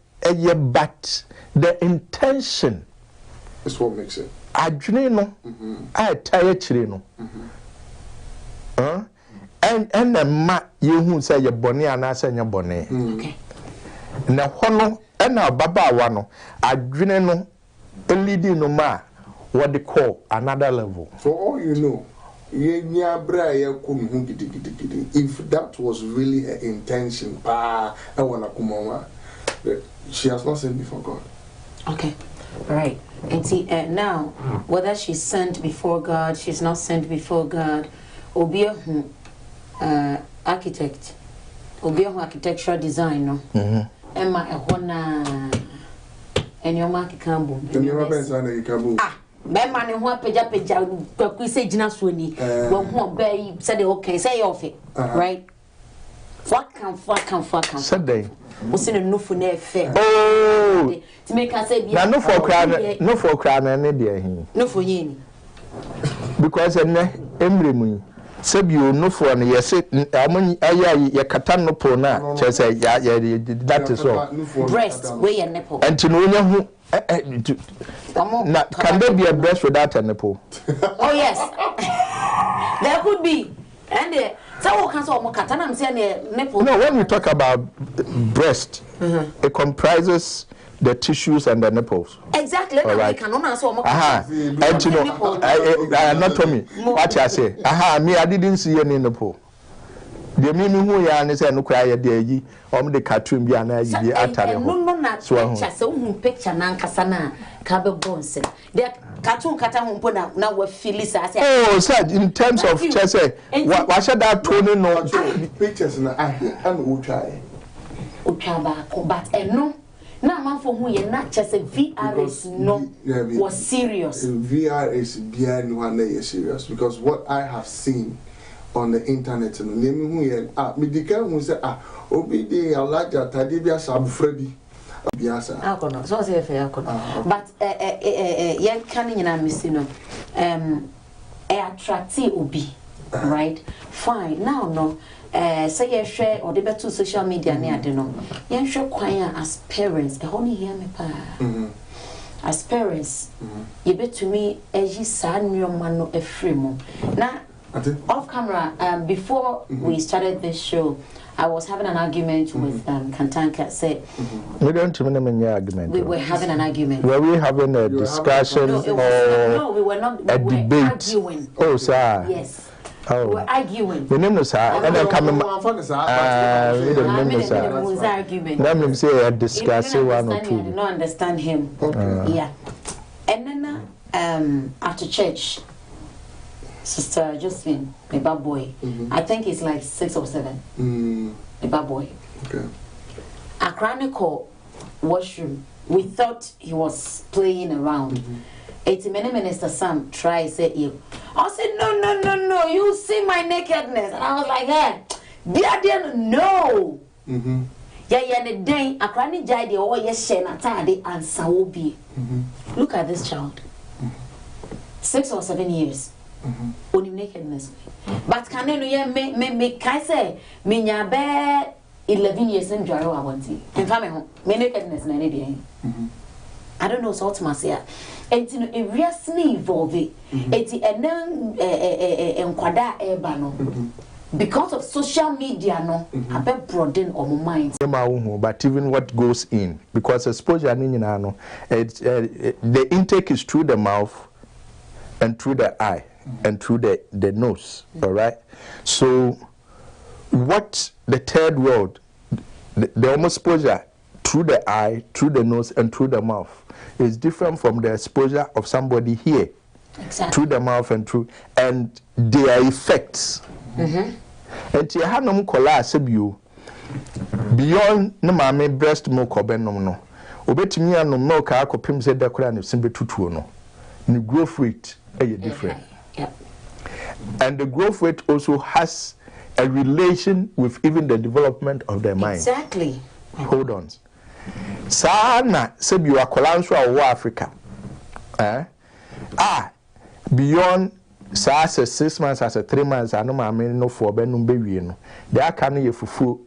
but the intention is what makes it. I no, I tire chino. And the ma you who say your bonnet and I say your bonnet. Okay. Now, Hono and now Baba Wano, I no, a leading no ma, what they call another level. For all you know, if that was really her intention, she has not sinned before God. Okay. Right. And see, now, whether she's sent before God, she's not sent before God, Obia architect, Obia architectural designer, Emma Ehona, and your market cambo. And your cambo. Ah, Memman and what peja, we say Jinaswini, one bay said, okay, say off it, right? What can, said they. Was in a no for fair. Oh, to make us say, no for crown, any dear. No for ye. Because emblem, Sebio no for and yes, among ya katan no pona, say, that is all. Breast, way and nipple. And to know who can there be a breast without a nipple? Oh, yes, there could be. And so, I'm saying nipple. No, when we talk about breast, it comprises the tissues and the nipples. Exactly. All right. And you know, anatomy. What I say? Me, I didn't see any nipple. The meaning who ya and say no cry the the cartoon be an idea at so picture nankasana kabe bones. The cartoon kata now we feel it as oh, sir, in terms of chess, why should that tone no pictures and I will try. But no. Now, man, for who you're not just a VRS, no, was serious. VRS behind one day is serious because what I have seen on the internet and name who you are, medical who say, Obidi, I like that Tadibia Sab Freddy. Alcohol, so say fair, but young canning and missing, attractive Obi, right? Fine, now, no. Say you share or the better social media near the no. You share choir as parents. The honey hear me pa. As parents, you bet to me as you san your man no a free mo. Now off camera, before we started this show, I was having an argument with Kantanka. Said we don't even an argument. We were having an argument. Were we having a discussion no, we were not. A debate. Arguing. Oh, sir. Yes. Oh. We're arguing. The name is and then coming. Let say a discussion one or two. I did not understand him. Yeah. And then after church, Sister Josephine, my bad boy. I think it's like 6 or 7. My bad boy. Okay. A chronicle washroom. We thought he was playing around. 80 Minister Sam try say you. I said no. You see my nakedness, and I was like, hey, dear, no. Yeah, the day a cranny jide or yes, Shana Tadi and Sawobi. Look at this child. 6 or 7 years. Only nakedness. But can you me say me bed 11 years in Jaro I want to. And family me nakedness na any I don't know so what to say. Enti no ewiasne evolve enti enen enkwada eba no because of social media no abe broaden our minds but even what goes in because exposure ni nyina no the intake is through the mouth and through the eye and through the nose, all right? So what the third world the almost exposure through the eye, through the nose and through the mouth is different from the exposure of somebody here. Exactly. Through the mouth and their effects. And you have no kola sebio beyond no mame breast milk or benom no. Obetimi no milk akopem se dekora ne simbe tutuo no. The growth rate is different. Yep. And the growth rate also has a relation with even the development of their mind. Exactly. Hold on. Sana said you are Colanso or Africa. Beyond as 6 months, as 3 months, I know my men no for Benum baby. They are coming here for food,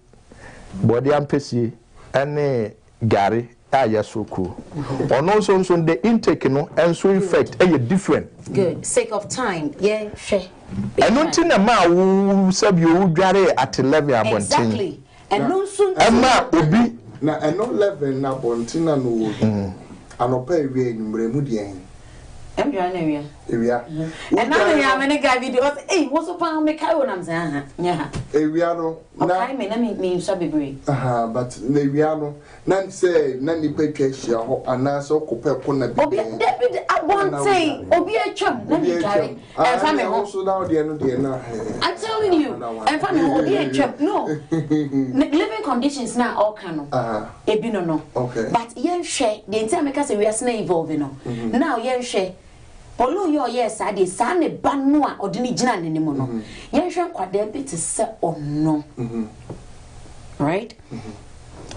body and PC, and Gary. Yes, so cool. Or also the intake, and so effect different. Good. Sake of time, yeah, sure. I don't think a man who said you Gary at 11. Exactly. And no soon. Emma will be. Now, I know 11 now, Bontina no. I no pay we in Bremudian. I'm your area. Area. And now I am a guy video. Hey, what's up on me? I'm saying, yeah. Area no. I mean, Shabby Brie. But Neviano, none say, none pay cash, and now so compare Pona. I won't say, Obi a chum, let me carry. And family also now the end of the night. I'm telling you, and family Obi a chum, no. Living conditions now all canon. Ebino no. Okay. But yen share, the entire because we are snake evolving. Now yen share. Polo your yes, I did sane banua or dini jinan anymore. No, yen share quite a bit to set or no. Right?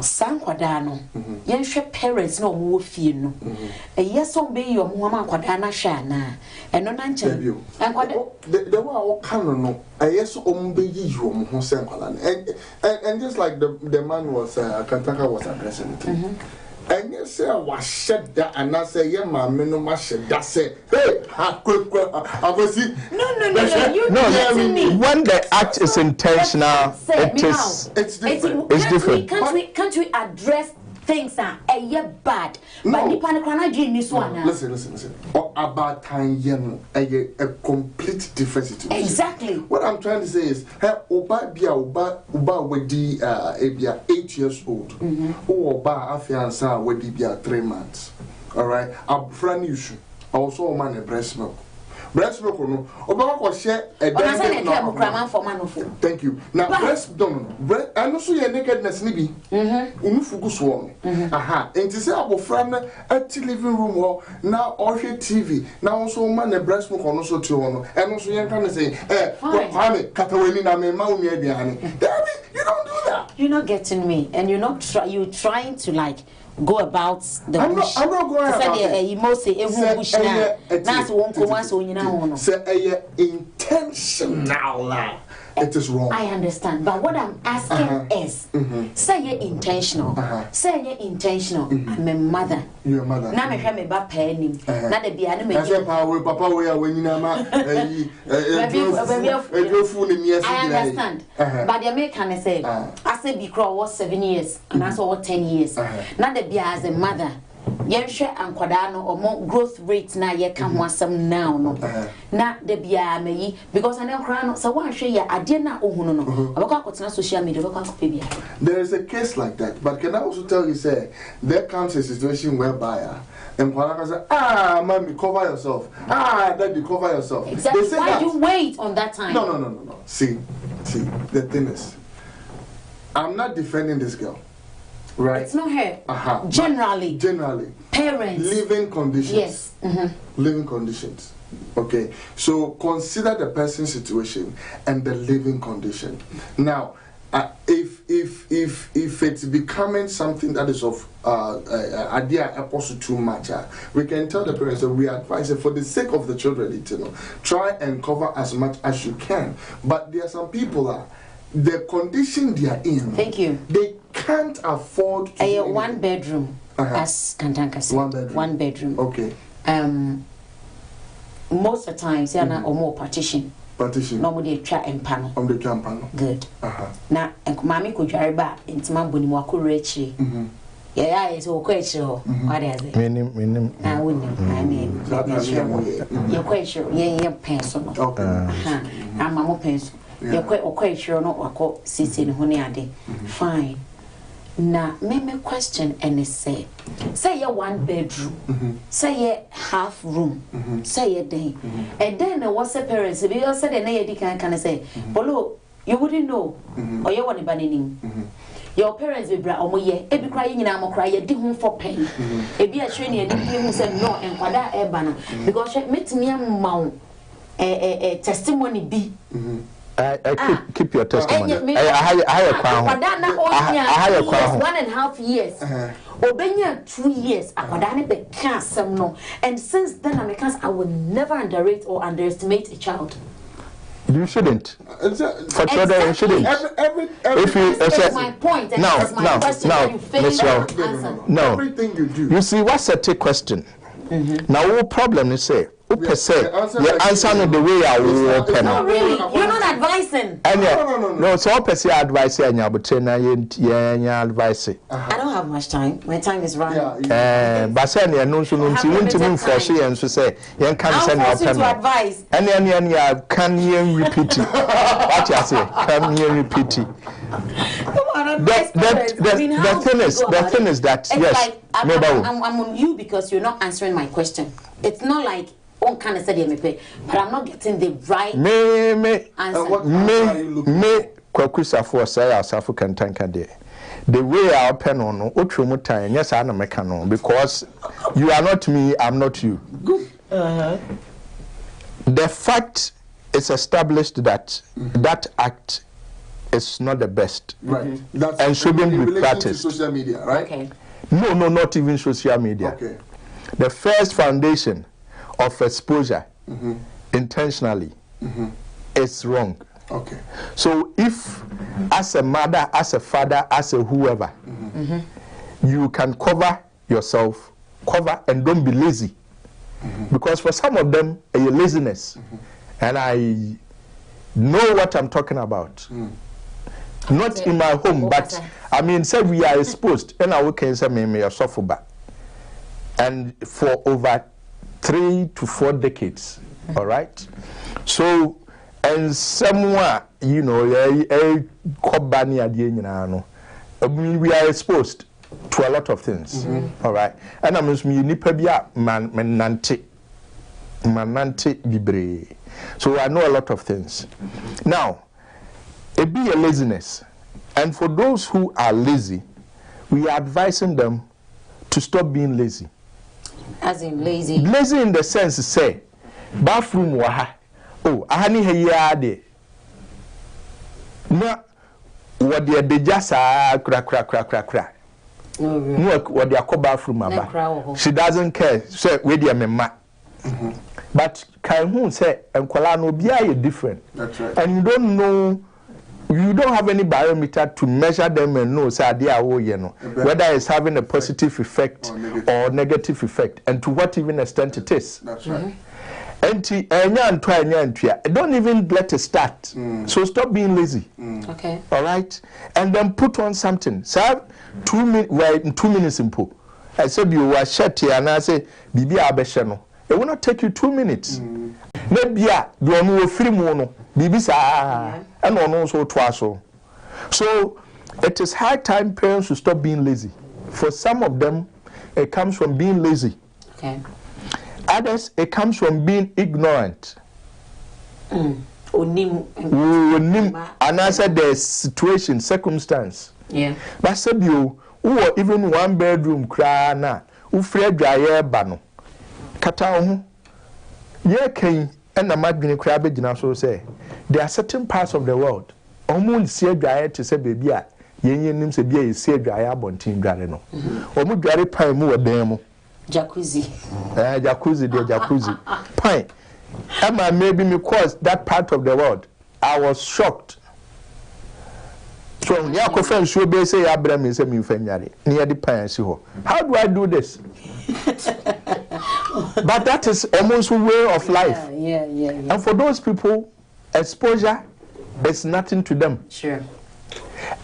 san kwada no yen hwe parents no wo fie no yes on be your mama kwada na hwe ana eno na nche kwada the one o kan no yes on be you ho sen kwada and just like the man was Kantaka was addressing it and you say was shed that and I say yeah my no ma shed that say hey I go see no when the act is intentional it's different can't we address things that are bad but nipa ne kwana dream this one listen about time a complete different situation. Exactly what I'm trying to say is hey oba wedi 8 years old oba afiansa wedi bia 3 months, all right, abfra ni issue also man a breast milk no oba ko share a thank you now breast breast and also your nakedness ni bi unufugu so aha enti say abofra na at living room ho na ohwe TV na also man a breast milk no so to no and also yen kan say mami katawani na me ma unu aduane you don't do that. You're not getting me and you're not you're trying to like go about the bush. I'm not going about it. You must say every bush now. That's one go once on you now. Say intentional. It is wrong. I understand, but what I'm asking is, say you're intentional. Say you're intentional. I'm a mother. You're a mother. Now me me ba penny. Now the be animate. Papa we are when you na ma. I understand, but the American say, I say because was 7 years and I saw 10 years. Now the be as a mother. Yenhwe ankwada no omo growth rate na ye ka ho asem now no na de bia meyi because an enkra no so wan hwe ya ade na ohunu no obekwa akotena social media obekwa akopɛ bia. There is a case like that, but can I also tell you say there comes a situation whereby enkwada can say mommy cover yourself, daddy cover yourself. Exactly. They say why that. You wait on that time? No. See the thing is I'm not defending this girl. Right. It's not her. Generally, parents. Living conditions. Yes. Living conditions. Okay. So consider the person's situation and the living condition. Now, if it's becoming something that is of idea opposite too much, we can tell the parents that we advise for the sake of the children, try and cover as much as you can. But there are some people the condition they are in. Thank you. They can't afford to a one bedroom as Kantanka said. One bedroom. Okay. Most of the time say na or more partition normally try and panel on the jump panel. Good. Na mami ko dware ba intima boni mo akore achi yeah is o kwetche ho what is it menim na wonim I mean you kwetche ye penso no ama mo penso you kwetche no akọ sisi ne ho ne ade fine. Na me question and say you one bedroom, say you half room, say you day, and then what's the parents? Because said they can say, Polo, you wouldn't know, or you want to ban your parents will bring omo ye, e be crying in amo cry, you did home for pain. E be a training and you said no, and kwada e bana because she met me a testimony be. I keep your testimony. I have a crown. 1.5 years. Obenya 2 years. Akwadane be cancer no. And since then, I will never underrate or underestimate a child. You shouldn't. For children, you shouldn't. If you that's my point. And that's my question. No. Everything you do. You see, what's a take question? Now, what problem is say? You answer the way I will open. No, really. You're not advising. No. So I say advice and you but advice. I don't have much time. My time is running. But say you no so no to for she and so say you can send your pen. Advice. And can you repeat it? What you say? Can you repeat it? Come on, the thing is that yes, I'm on you because you're not answering my question. It's not like kind of said but I'm not getting the right answer. Me kwakusa for say as African tanker there. The way I pen on otrumu time, yes, I am a because you are not me, I'm not you. Good. The fact is established that that act is not the best. Right. That's and shouldn't be to practiced. Social media, right? Okay. No, not even social media. Okay. The first foundation of exposure intentionally is wrong. Okay. So if as a mother, as a father, as a whoever, you can cover yourself, cover and don't be lazy. Because for some of them, a laziness, and I know what I'm talking about. Not in my home, but I mean, say we are exposed, and I can say me a suffer back. And for over 3 to 4 decades, all right? So, and somewhere, you know, we are exposed to a lot of things, all right? And I mean, you need to be a manante bibre. So I know a lot of things. Now, it be a laziness. And for those who are lazy, we are advising them to stop being lazy. As in lazy? Lazy in the sense, say, bathroom waha. Oh, ahani heyade. No, what they just cra. No, what they call bathroom aba. She doesn't care. Say, where they are But can who say, and Kolano be different. That's right. And you don't know. You don't have any barometer to measure them and know say they are whether it's having a positive effect or negative effect, and to what even extent it is. That's right. And don't even let it start. So stop being lazy. Okay. All right, and then put on something. So 2 minutes. Well, in 2 minutes simple. I said you were shut here, and I say Bibi Abeshano. It will not take you 2 minutes. Maybe you are more free mono. Bibi sa. And also twice. So it is high time parents should stop being lazy. For some of them, it comes from being lazy. Okay. Others, it comes from being ignorant. And I said there's situation, circumstance. Yeah. But said you, who even 1 bedroom cry na, who Fred dry bano. Kata ye king. And the madbini crabbe so say there are certain parts of the world almost see dry to say baby yen say be see dry abontin dry no omu dry pine mu wadam jacuzzi jacuzzi pine Emma maybe me cause that part of the world. I was shocked. So ya ko friend so be say Aprebi me say me fanyare near the pine si ho. How do I do this? But that is almost a way of life. Yeah. And for those people, exposure is nothing to them. Sure.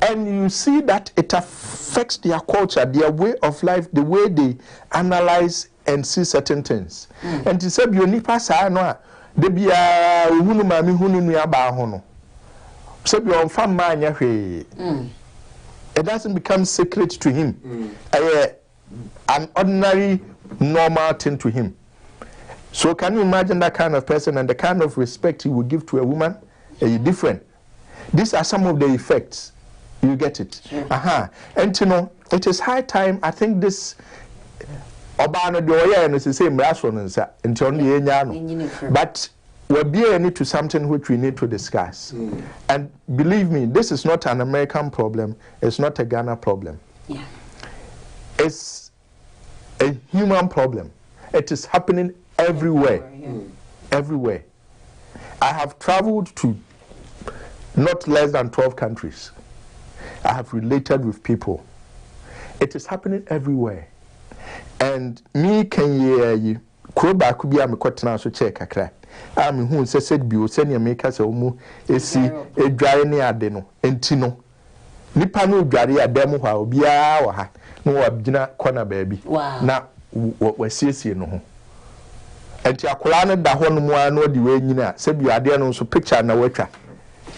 And you see that it affects their culture, their way of life, the way they analyze and see certain things. And to say, you need pass, I know, they be a hunu mami hunu ni aba hono. So you on farm man it doesn't become secret to him. An ordinary, normal thing to him. So can you imagine that kind of person and the kind of respect he would give to a woman? Different. These are some of the effects. You get it? Sure. And you know, it is high time. I think this Obano doya and it's the same resonance until but we're being into something which we need to discuss. And believe me, this is not an American problem. It's not a Ghana problem. Yeah. It's a human problem. It is happening everywhere. Everywhere. I have traveled to not less than 12 countries. I have related with people. It is happening everywhere. And me can you Kuba could be a cotton so check a crack. I'm who said be send your makers or moo a dry near deno and tino. Nipano dry a demo how be our no abjina corner baby. Wow. Now what was see no. And Yakulana da one more no the way you know, said you are there no so picture na water.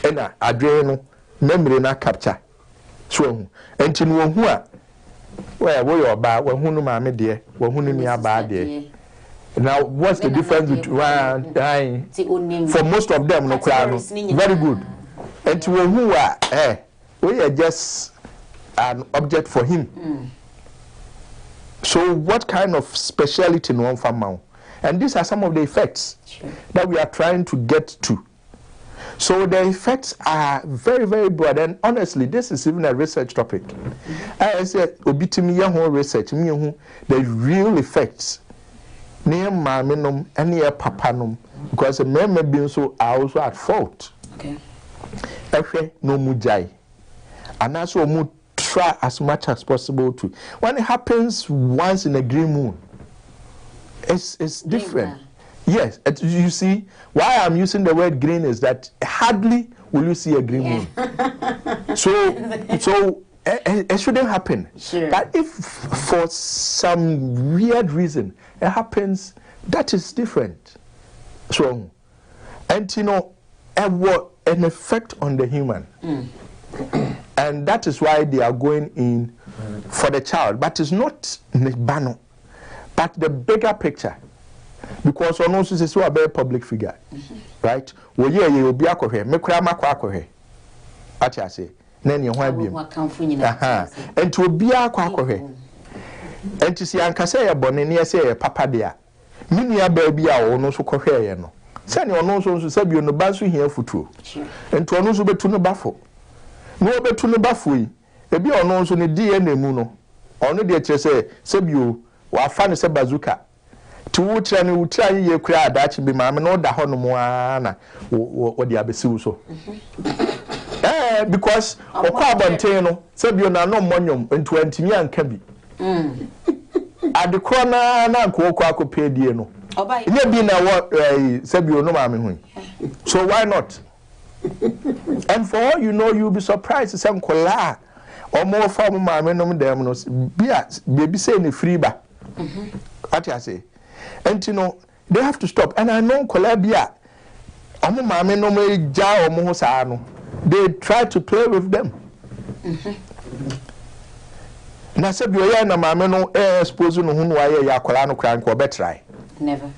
And Adriano memory na capture. So, and you know who are where were you about when who no mammy dear, when who me about dear. Now, what's the difference between for most of them? No crown, very good. And to who are we are just an object for him. So, what kind of speciality no one found? And these are some of the effects that we are trying to get to. So the effects are very, very broad, and honestly, this is even a research topic. I said, obitimi yaho research, the real effects near maminum and near papanum, because the men being so are also at fault. Okay. No mujai, and that's what we try as much as possible to. When it happens once in a green moon, it's different. Yes, you see, why I'm using the word green is that hardly will you see a green moon. So it shouldn't happen. Sure. But if for some weird reason it happens, that is different. So, and you know, it was an effect on the human. And that is why they are going in for the child. But it's not Nibano, but the bigger picture. Because on also say so a very public figure, right? Well, yeah, you will be a cohe, me cry makwakohe. What I say, Nanny, why be and to be a quacohe. And to see Uncle say a bonnet, say a papa dear. Many a baby or no so cohe, no. Send your nose to sub you no basu here for true. And to announce to no baffle. No bet to no baffui. A be on also the DNA muno. Only the say, sub you, or find a bazooka. To which I will try you cry that be mamma no da honomoana what the abbey so. Because of Carbon said you are no monium and 20 years can be. At the corner, now Quaco pay dieno. You be now what said you no mammy. So why not? And for all you know, you'll be surprised to some collar or more farm mammy no demons. Baby saying a free bar. What I say. And you know, they have to stop. And I know Colabia, they try to play with them. And I said, you are na mamma no exposing whom I ya colano crank or better. Never.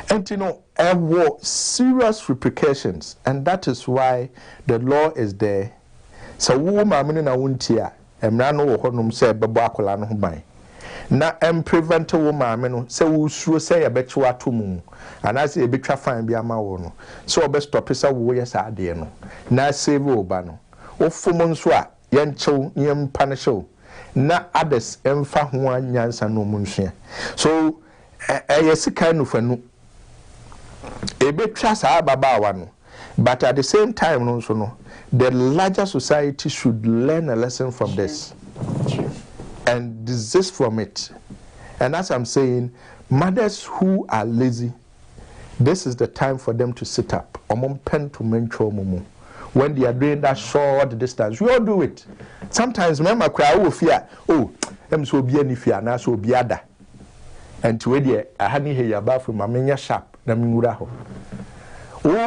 And you know, there were serious repercussions, and that is why the law is there. So, woman, I won't hear, and Rano Honum said, Babacolano by. Na prevent woman no say wo suo say ya beche atomu and I say betwa fan bia ma wo no so obe stop say wo yes ade no na save oba no wo fom nso a ye nchew ye punish na others emfa ho anyansa no mu nhwe so yesika no fanu e betwa sa baba wa no but at the same time no so no the larger society should learn a lesson from this and desist from it. And as I'm saying, mothers who are lazy, this is the time for them to sit up. When they are doing that short distance, we all do it. Sometimes, remember, crowd fear. Oh, I'm so be any fear, now so be other. And to where I had here about from my sharp, Namuraho. Oh, we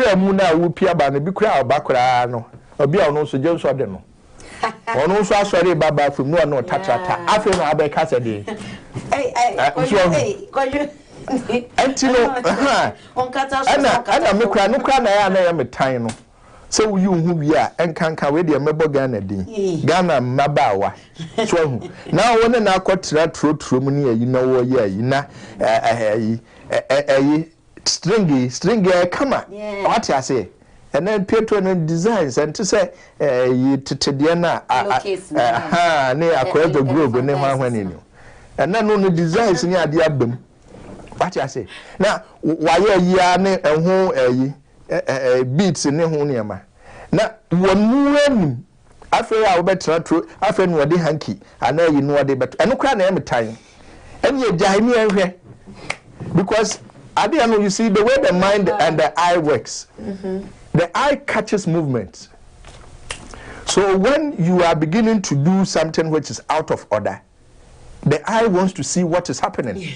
are Muna, who peer by the big crowd back, no, or be on also Jones or Deno. On also sorry baba from no tata after no abeka said and you know on kata me kra no kra na ya na ya metan no so you hu bia enkanka we de mebo Ghana din Ghana mabawa so hu na wona na akotra trotro mu ne yi na wo ye yi na stringy come what I say. And then Pietro designs and to say, you to Diana, near across the group, and then when you and then only designs near the album. What I say now, why yarn and who beats in the Honiama. Now, one after our better true, after what they hanky, I know you know what they but I no cry every time. And you die me because I didn't know you see the way the mind and the eye works. The eye catches movement. So when you are beginning to do something which is out of order, the eye wants to see what is happening.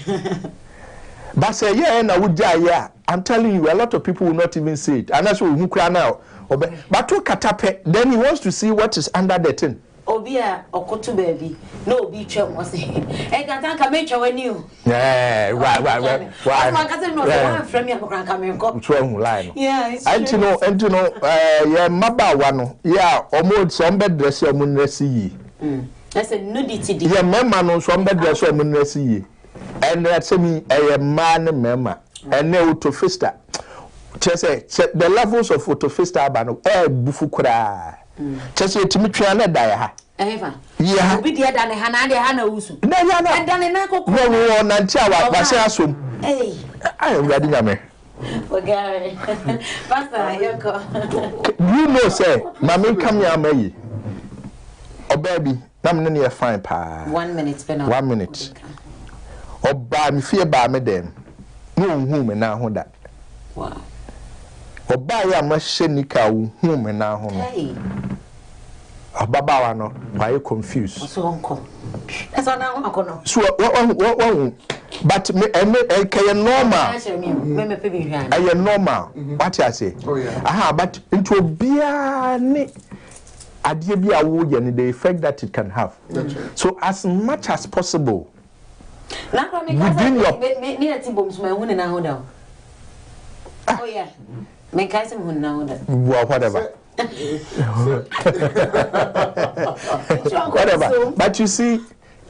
But say, yeah, I'm telling you, a lot of people will not even see it. And that's what we cry now. But to katape, then he wants to see what is under the thing. Obia okotu baby no be twa mo say e gata ka me twa wani o why ma ka say no say from me akran ka me nko twa hu line yeah and you know yeah mabawa no yeah omo some bed dress omo nresi yi that's a nudity yeah mema no some bed dress omo nresi yi and that say me man mema and na utofista the levels of photofista bano bufu kura. Chese timitwa na da ha. Yeah. Obi dia da ne hana de hana usu. Na ya na. Da ne na kokko. No na ntia wa se asom. Hey. Ai ngadi nyame. Ogare. Pastor Yoko. You know say, mama come here amayi. O baby, na me ne fine pa. 1 minute spend on. 1 minute. Oba me fie ba me dem. No hu me na ho da. Wow. Oba ya ma hye nika hu me na ho no. Hey. Obaba wa no, why confused? So uncle. That's on now no. So what but me kay normal. Me pe bi hwan. Ay normal. What you say? Oh yeah. Aha, but into bia ne adie bia wo ye ne the effect that it can have. That's right. So as much as possible. Within your me ati bom so hu ne na ho da. Oh yeah. Me kai se hu na ho da. Well, whatever. Whatever. But you see,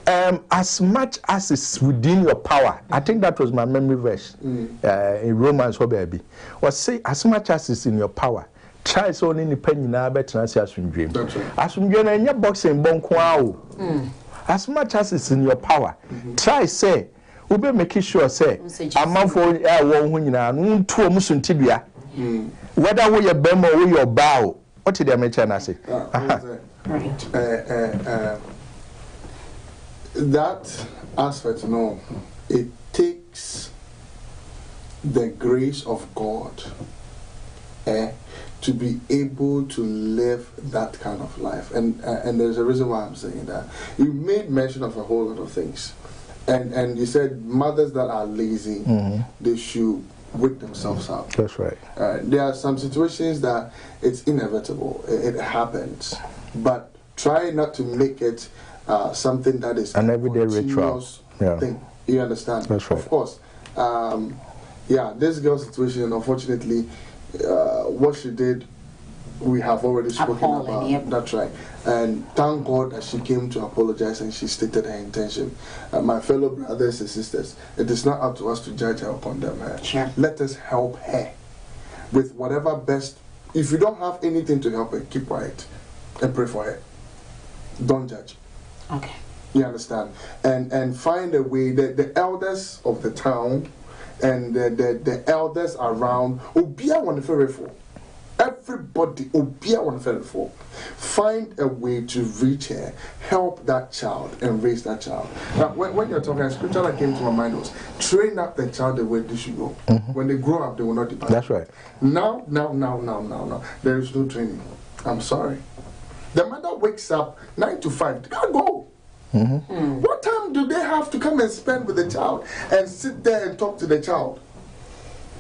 as much as it's within your power, I think that was my memory verse in Romans, baby. Was say as much as it's in your power, try so any penny now better as you dream. As you dream, and your boxing bonk. As much as it's in your power, try say, ube make sure say, a month for one who two musun tibia. Whether we your bem or we your bow, what did I mention? I say, that aspect, no, it takes the grace of God to be able to live that kind of life, and there's a reason why I'm saying that. You made mention of a whole lot of things, and you said mothers that are lazy, they should wake themselves up. That's right. There are some situations that it's inevitable. It happens. But try not to make it something that is an everyday ritual thing. You understand? That's right. Of course. Yeah, this girl's situation, unfortunately, what she did, we have already spoken about. Yep. That's right. And thank God that she came to apologize and she stated her intention. My fellow brothers and sisters, it is not up to us to judge her or condemn her. Sure. Let us help her with whatever best. If you don't have anything to help her, keep quiet and pray for her. Don't judge. Okay. You understand? And find a way that the elders of the town and the elders around Obia want to for. Everybody, Obia want to for. Find a way to reach her, help that child, and raise that child. Now, when you're talking, scripture that came to my mind was train up the child the way they should go. When they grow up, they will not depart. That's right. Now, there is no training. I'm sorry. The mother wakes up 9 to 5. They can't go. What time do they have to come and spend with the child and sit there and talk to the child?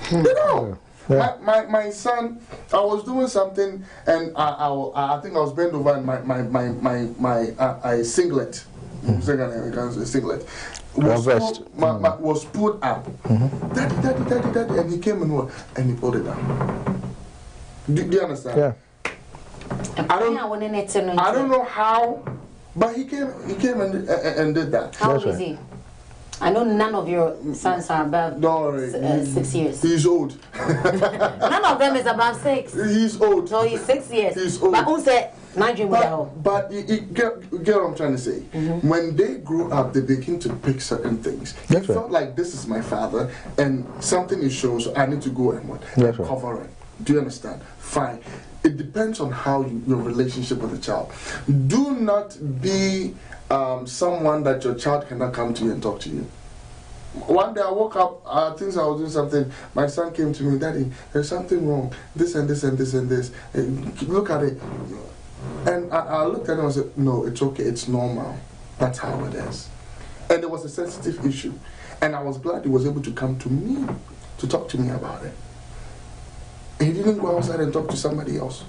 You know. Yeah. My son, I was doing something and I think I was bent over and my singlet, singlet was pulled up. Daddy, and he came and he pulled it down. Do you understand? Yeah. I don't know how, but he came and did that. How old is he? I know none of your sons are above 6 years. He's old. None of them is above 6. He's old. So he's 6 years. He's old. But who said, but you get what I'm trying to say. When they grew up, they begin to pick certain things. They felt like this is my father, and something is shown, so I need to go and cover it. Do you understand? Fine. It depends on how your relationship with the child. Do not be someone that your child cannot come to you and talk to you. One day I woke up, I think I was doing something. My son came to me, Daddy, there's something wrong. This and this and this and this. Look at it. And I looked at him and said, no, it's okay, it's normal. That's how it is. And it was a sensitive issue. And I was glad he was able to come to me to talk to me about it. He didn't go outside and talk to somebody else.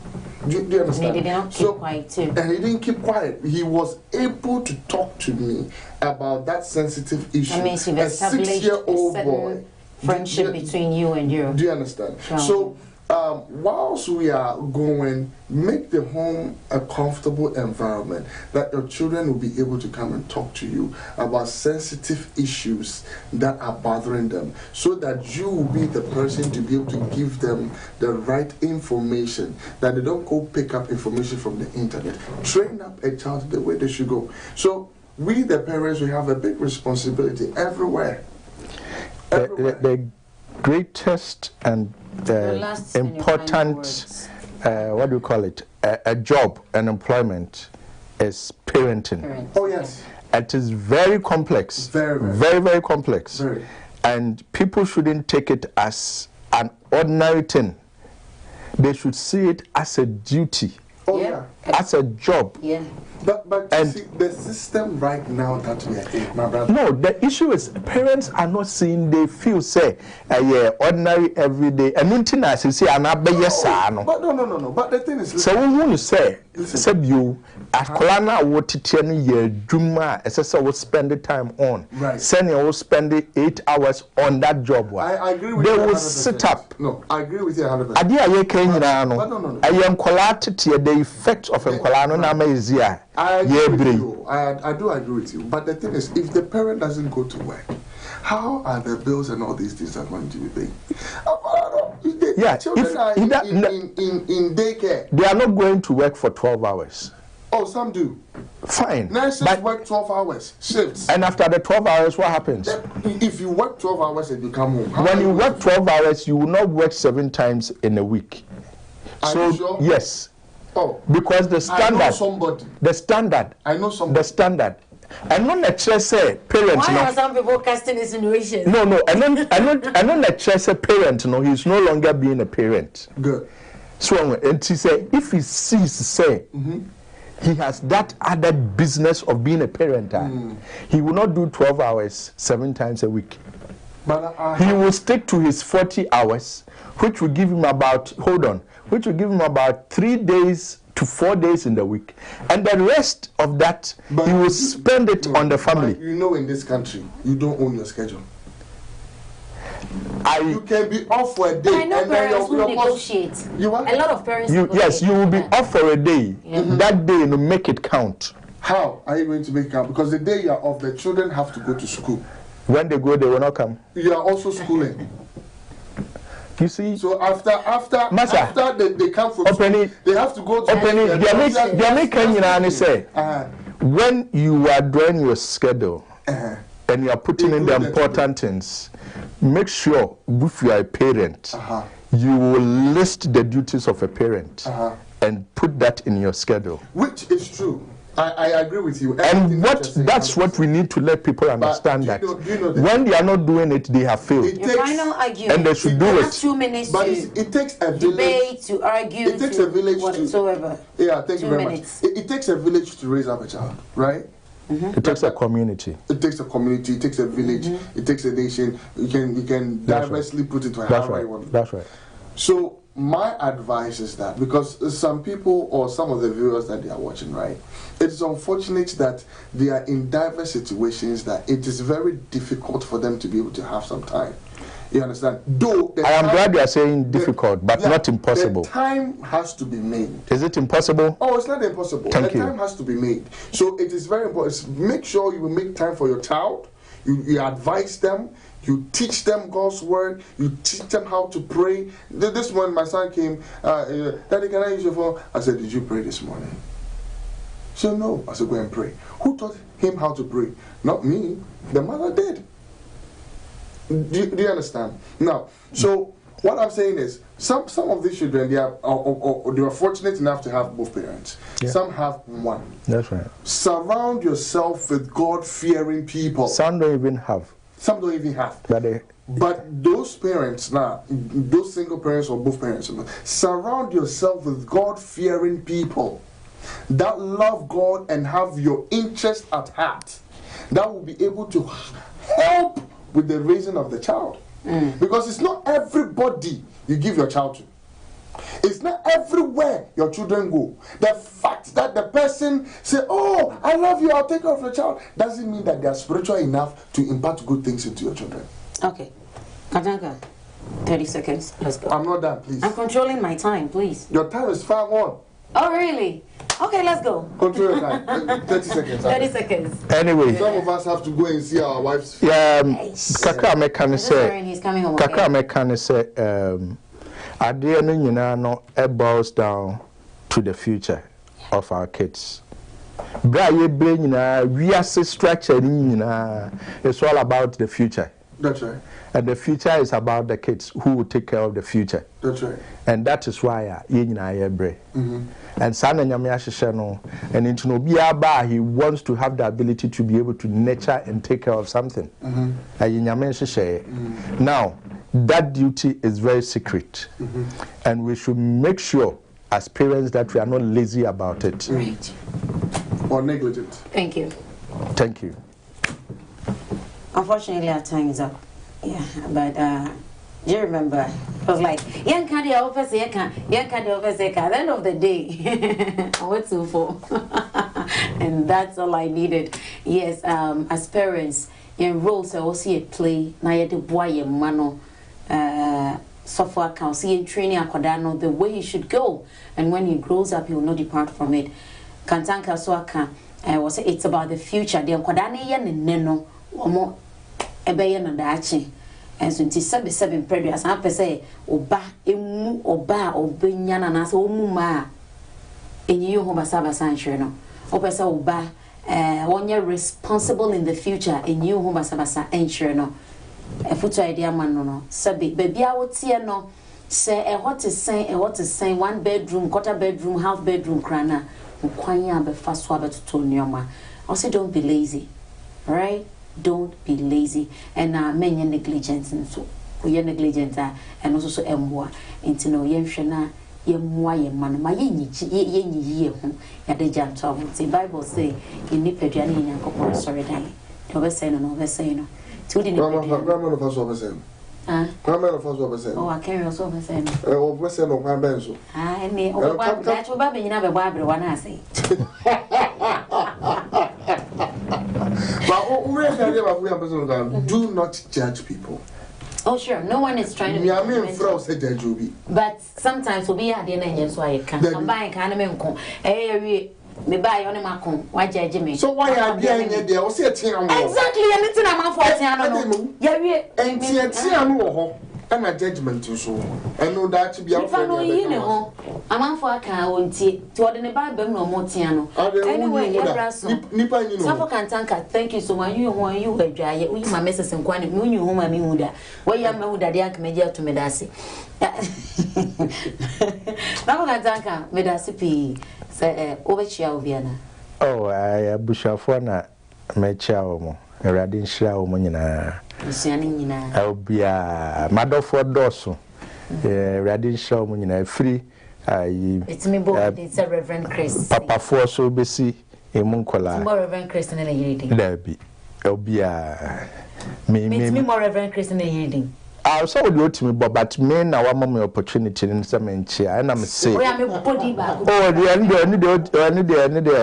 Do you understand? He didn't keep quiet too. And he didn't keep quiet. He was able to talk to me about that sensitive issue. I mean, you've established a 6-year-old boy. Friendship between you and you. Do you understand? Sure. So whilst we are going, make the home a comfortable environment that your children will be able to come and talk to you about sensitive issues that are bothering them, so that you will be the person to be able to give them the right information, that they don't go pick up information from the internet. Train up a child the way they should go. So we, the parents, we have a big responsibility everywhere. The greatest and important, what do you call it, a job, an employment, is parenting. Oh yes. It is very complex, very complex. And people shouldn't take it as an ordinary thing. They should see it as a duty, as a job. Yeah. But you see, the system right now that we are in, my brother. No, the issue is parents are not seeing, they feel, say, yeah, ordinary everyday. And nothing as you say, and I be yes, no. But no. But the thing is, so we want to say you, as Kolana, what it year, Juma, as I would spend the time on. Right. Senior will spend 8 hours on that job. I agree with you. They will sit up. No, I agree with you 100%. Idea ye can you know. I am Kolata, the effect of a Kolano Nama is here. I agree with you. I do agree with you. But the thing is, if the parent doesn't go to work, how are the bills and all these things are going to be paid? Yeah, children are in daycare. They are not going to work for 12 hours. Oh, some do. Fine. Nurses work 12 hours, shifts. And after the 12 hours, what happens? If you work 12 hours and you come home. When you work 12 hours, you will not work 7 times in a week. Are you sure? Yes. Oh. Because the standard. I know somebody. The standard. I know somebody. The standard. And not the say parents. Why are some people casting insinuations? No. And not the say parent. No, he's no longer being a parent. Good. So and he say if he sees say he has that other business of being a parent, he will not do 12 hours 7 times a week. But he will stick to his 40 hours, which will give him about 3 days to 4 days in the week, and the rest of that he will spend it on the family. You know, in this country, you don't own your schedule. You can be off for a day. I know parents who negotiate. You what? A lot of parents. Yes, you will be off for a day. That day, you make it count. How are you going to make it count? Because the day you are off, the children have to go to school. When they go, they will not come. You are also schooling. You see? So after they come from school, they have to go to when you are drawing your schedule and you are putting in the important things, make sure if you are a parent, you will list the duties of a parent and put that in your schedule. Which is true. I agree with you. And that's what we need to let people understand, that when they are not doing it, they have failed. And they should do it. 2 minutes but it takes a debate, to argue, it takes a village whatsoever. Thank you very much. It takes a village to raise up a child, right? It takes a community. It takes a community. It takes a village. It takes a nation. You can diversely put it to however you want. That's right. So my advice is that, because some people or some of the viewers that they are watching, right, it's unfortunate that they are in diverse situations that it is very difficult for them to be able to have some time. You understand? Though I am glad you are saying difficult, but not impossible. The time has to be made. Is it impossible? Oh, it's not impossible. The time has to be made. So it is very important. Make sure you will make time for your child. You advise them. You teach them God's word. You teach them how to pray. This morning, my son came. Daddy, can I use your phone? I said, did you pray this morning? He said, no. I said, go and pray. Who taught him how to pray? Not me. The mother did. Do you understand? Now, so what I'm saying is, some of these children, they are fortunate enough to have both parents. Yeah. Some have one. That's right. Surround yourself with God-fearing people. Some don't even have. Some don't even have. But those parents now, those single parents or both parents, surround yourself with God-fearing people that love God and have your interest at heart, that will be able to help with the raising of the child. Because it's not everybody you give your child to. It's not everywhere your children go. The fact that the person say, oh, I love you, I'll take care of your child, doesn't mean that they are spiritual enough to impart good things into your children. Okay. Katanka, 30 seconds. Let's go. I'm not done, please. I'm controlling my time, please. Your time is far on. Oh, really? Okay, let's go. Control your time. 30 seconds. 30 seconds. Anyway. Some of us have to go and see our wives. Yeah, Kaka mekane say. He's coming home. Kaka mekane say idea no nyina no it boils down to the future of our kids. Bra ye brain nyina we are structure nyina it's all about the future. That's right. And the future is about the kids who will take care of the future. That's right. And that is why ye nyina ye bre. And sana nyame ahyehyɛ no and into no bia ba he wants to have the ability to be able to nurture and take care of something. Nyame ahyehyɛ. Now that duty is very secret. And we should make sure as parents that we are not lazy about it. Right. Or negligent. Thank you. Thank you. Unfortunately, our time is up. Yeah, but do you remember? I was like, young candy office, young candy office. At the end of the day, I went to for, and that's all I needed. Yes, as parents, your roles I also see it play. Now you the boy your mano, software account, see training Akodano the way he should go, and when he grows up, he will not depart from it. Kantanka so aka, was it's about the future. The Akodane yen neno, omo ebe na dachi. And so nti seven previous I per say oba emu oba obenya na na so omu ma enyi ho basaba sanhwe no opese oba when you're responsible in the future enyi ho basaba enhwe no efutu idea man no sabi baby a wotie no say what is saying 1 bedroom quarter bedroom half bedroom krana ukwan ya be faso abetoto nyoma I say don't be lazy, right? Don't be lazy and men negligent and so we negligent and also so emwa into no yenshana yemwa yemman my ye home ya de janto the Bible say in nipeduani in yankopon sorry dying over saying no over saying to the grammar of us over saying grammar of us over saying oh I carry us over saying over saying no one benzo I mean that's what baby never Bible one I say. But do not judge people. Oh sure, no one is trying to be but sometimes we'll be at the end so I can come by and kind of me buy on my con why judge me so why are you there exactly anything I'm for and a judgment to so I know that to be a I'm for a car won't see to the Bible no more tiano anyway thank you so much you were dry with my message and quite moon you home I mean where you are that young media to Medasi Nakantanka Medasi P say over Chiaviana oh I bushafona mechaomo Radin Shao I'll be a mother for Dosso. Radin Shaw Munina free. It's me, boy. It's a Reverend Chris. Papa for so busy a Muncola. More Reverend Chris in a reading. There be. I'll be a me more Reverend Chris in a reading. I also would go to me, but men now want my opportunity in some chair, and I'm saying, oh, the end,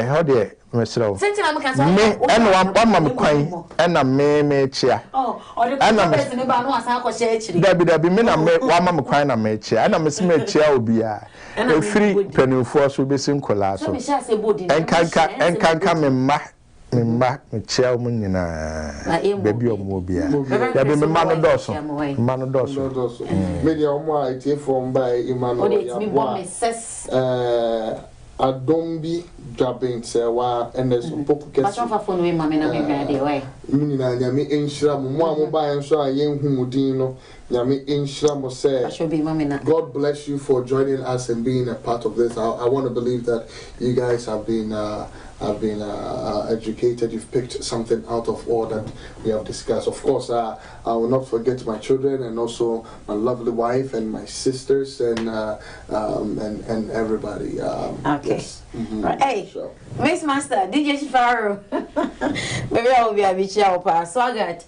how dear. Myself. Me and one mamma quine and a me chair. Oh, or the person about no as there be men and one mamma quine and me chair, and a miss me chair will be a free penny force will be sing colasso. And can come in my chair baby or mobile. There be man of Dawson. Maybe I'm white from by Emmanuel. I don't be dropping say wa and there's some pocket but for phone we mama na me ready way me na nyame enhira mo mo ba enso a yen hu din no nyame enhira mo say God bless you for joining us and being a part of this. I want to believe that you guys have been educated. You've picked something out of all that we have discussed. Of course, I will not forget my children and also my lovely wife and my sisters and everybody. Okay. Yes. Right. Hey, Miss Master, DJ Shifaro. Maybe I will be a Michelle Pass. So I got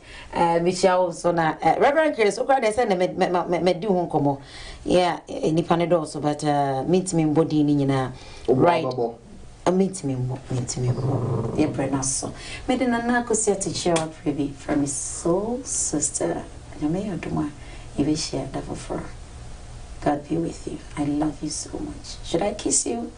Michelle Sona, Reverend Chris. Okay, they said me do home como. Yeah, in the panel so but meet me body in right. Meet me. Yeah, Brenasso. Made an anarcho to share Aprebi from his soul sister. You may have to my You will share that for. God be with you. I love you so much. Should I kiss you?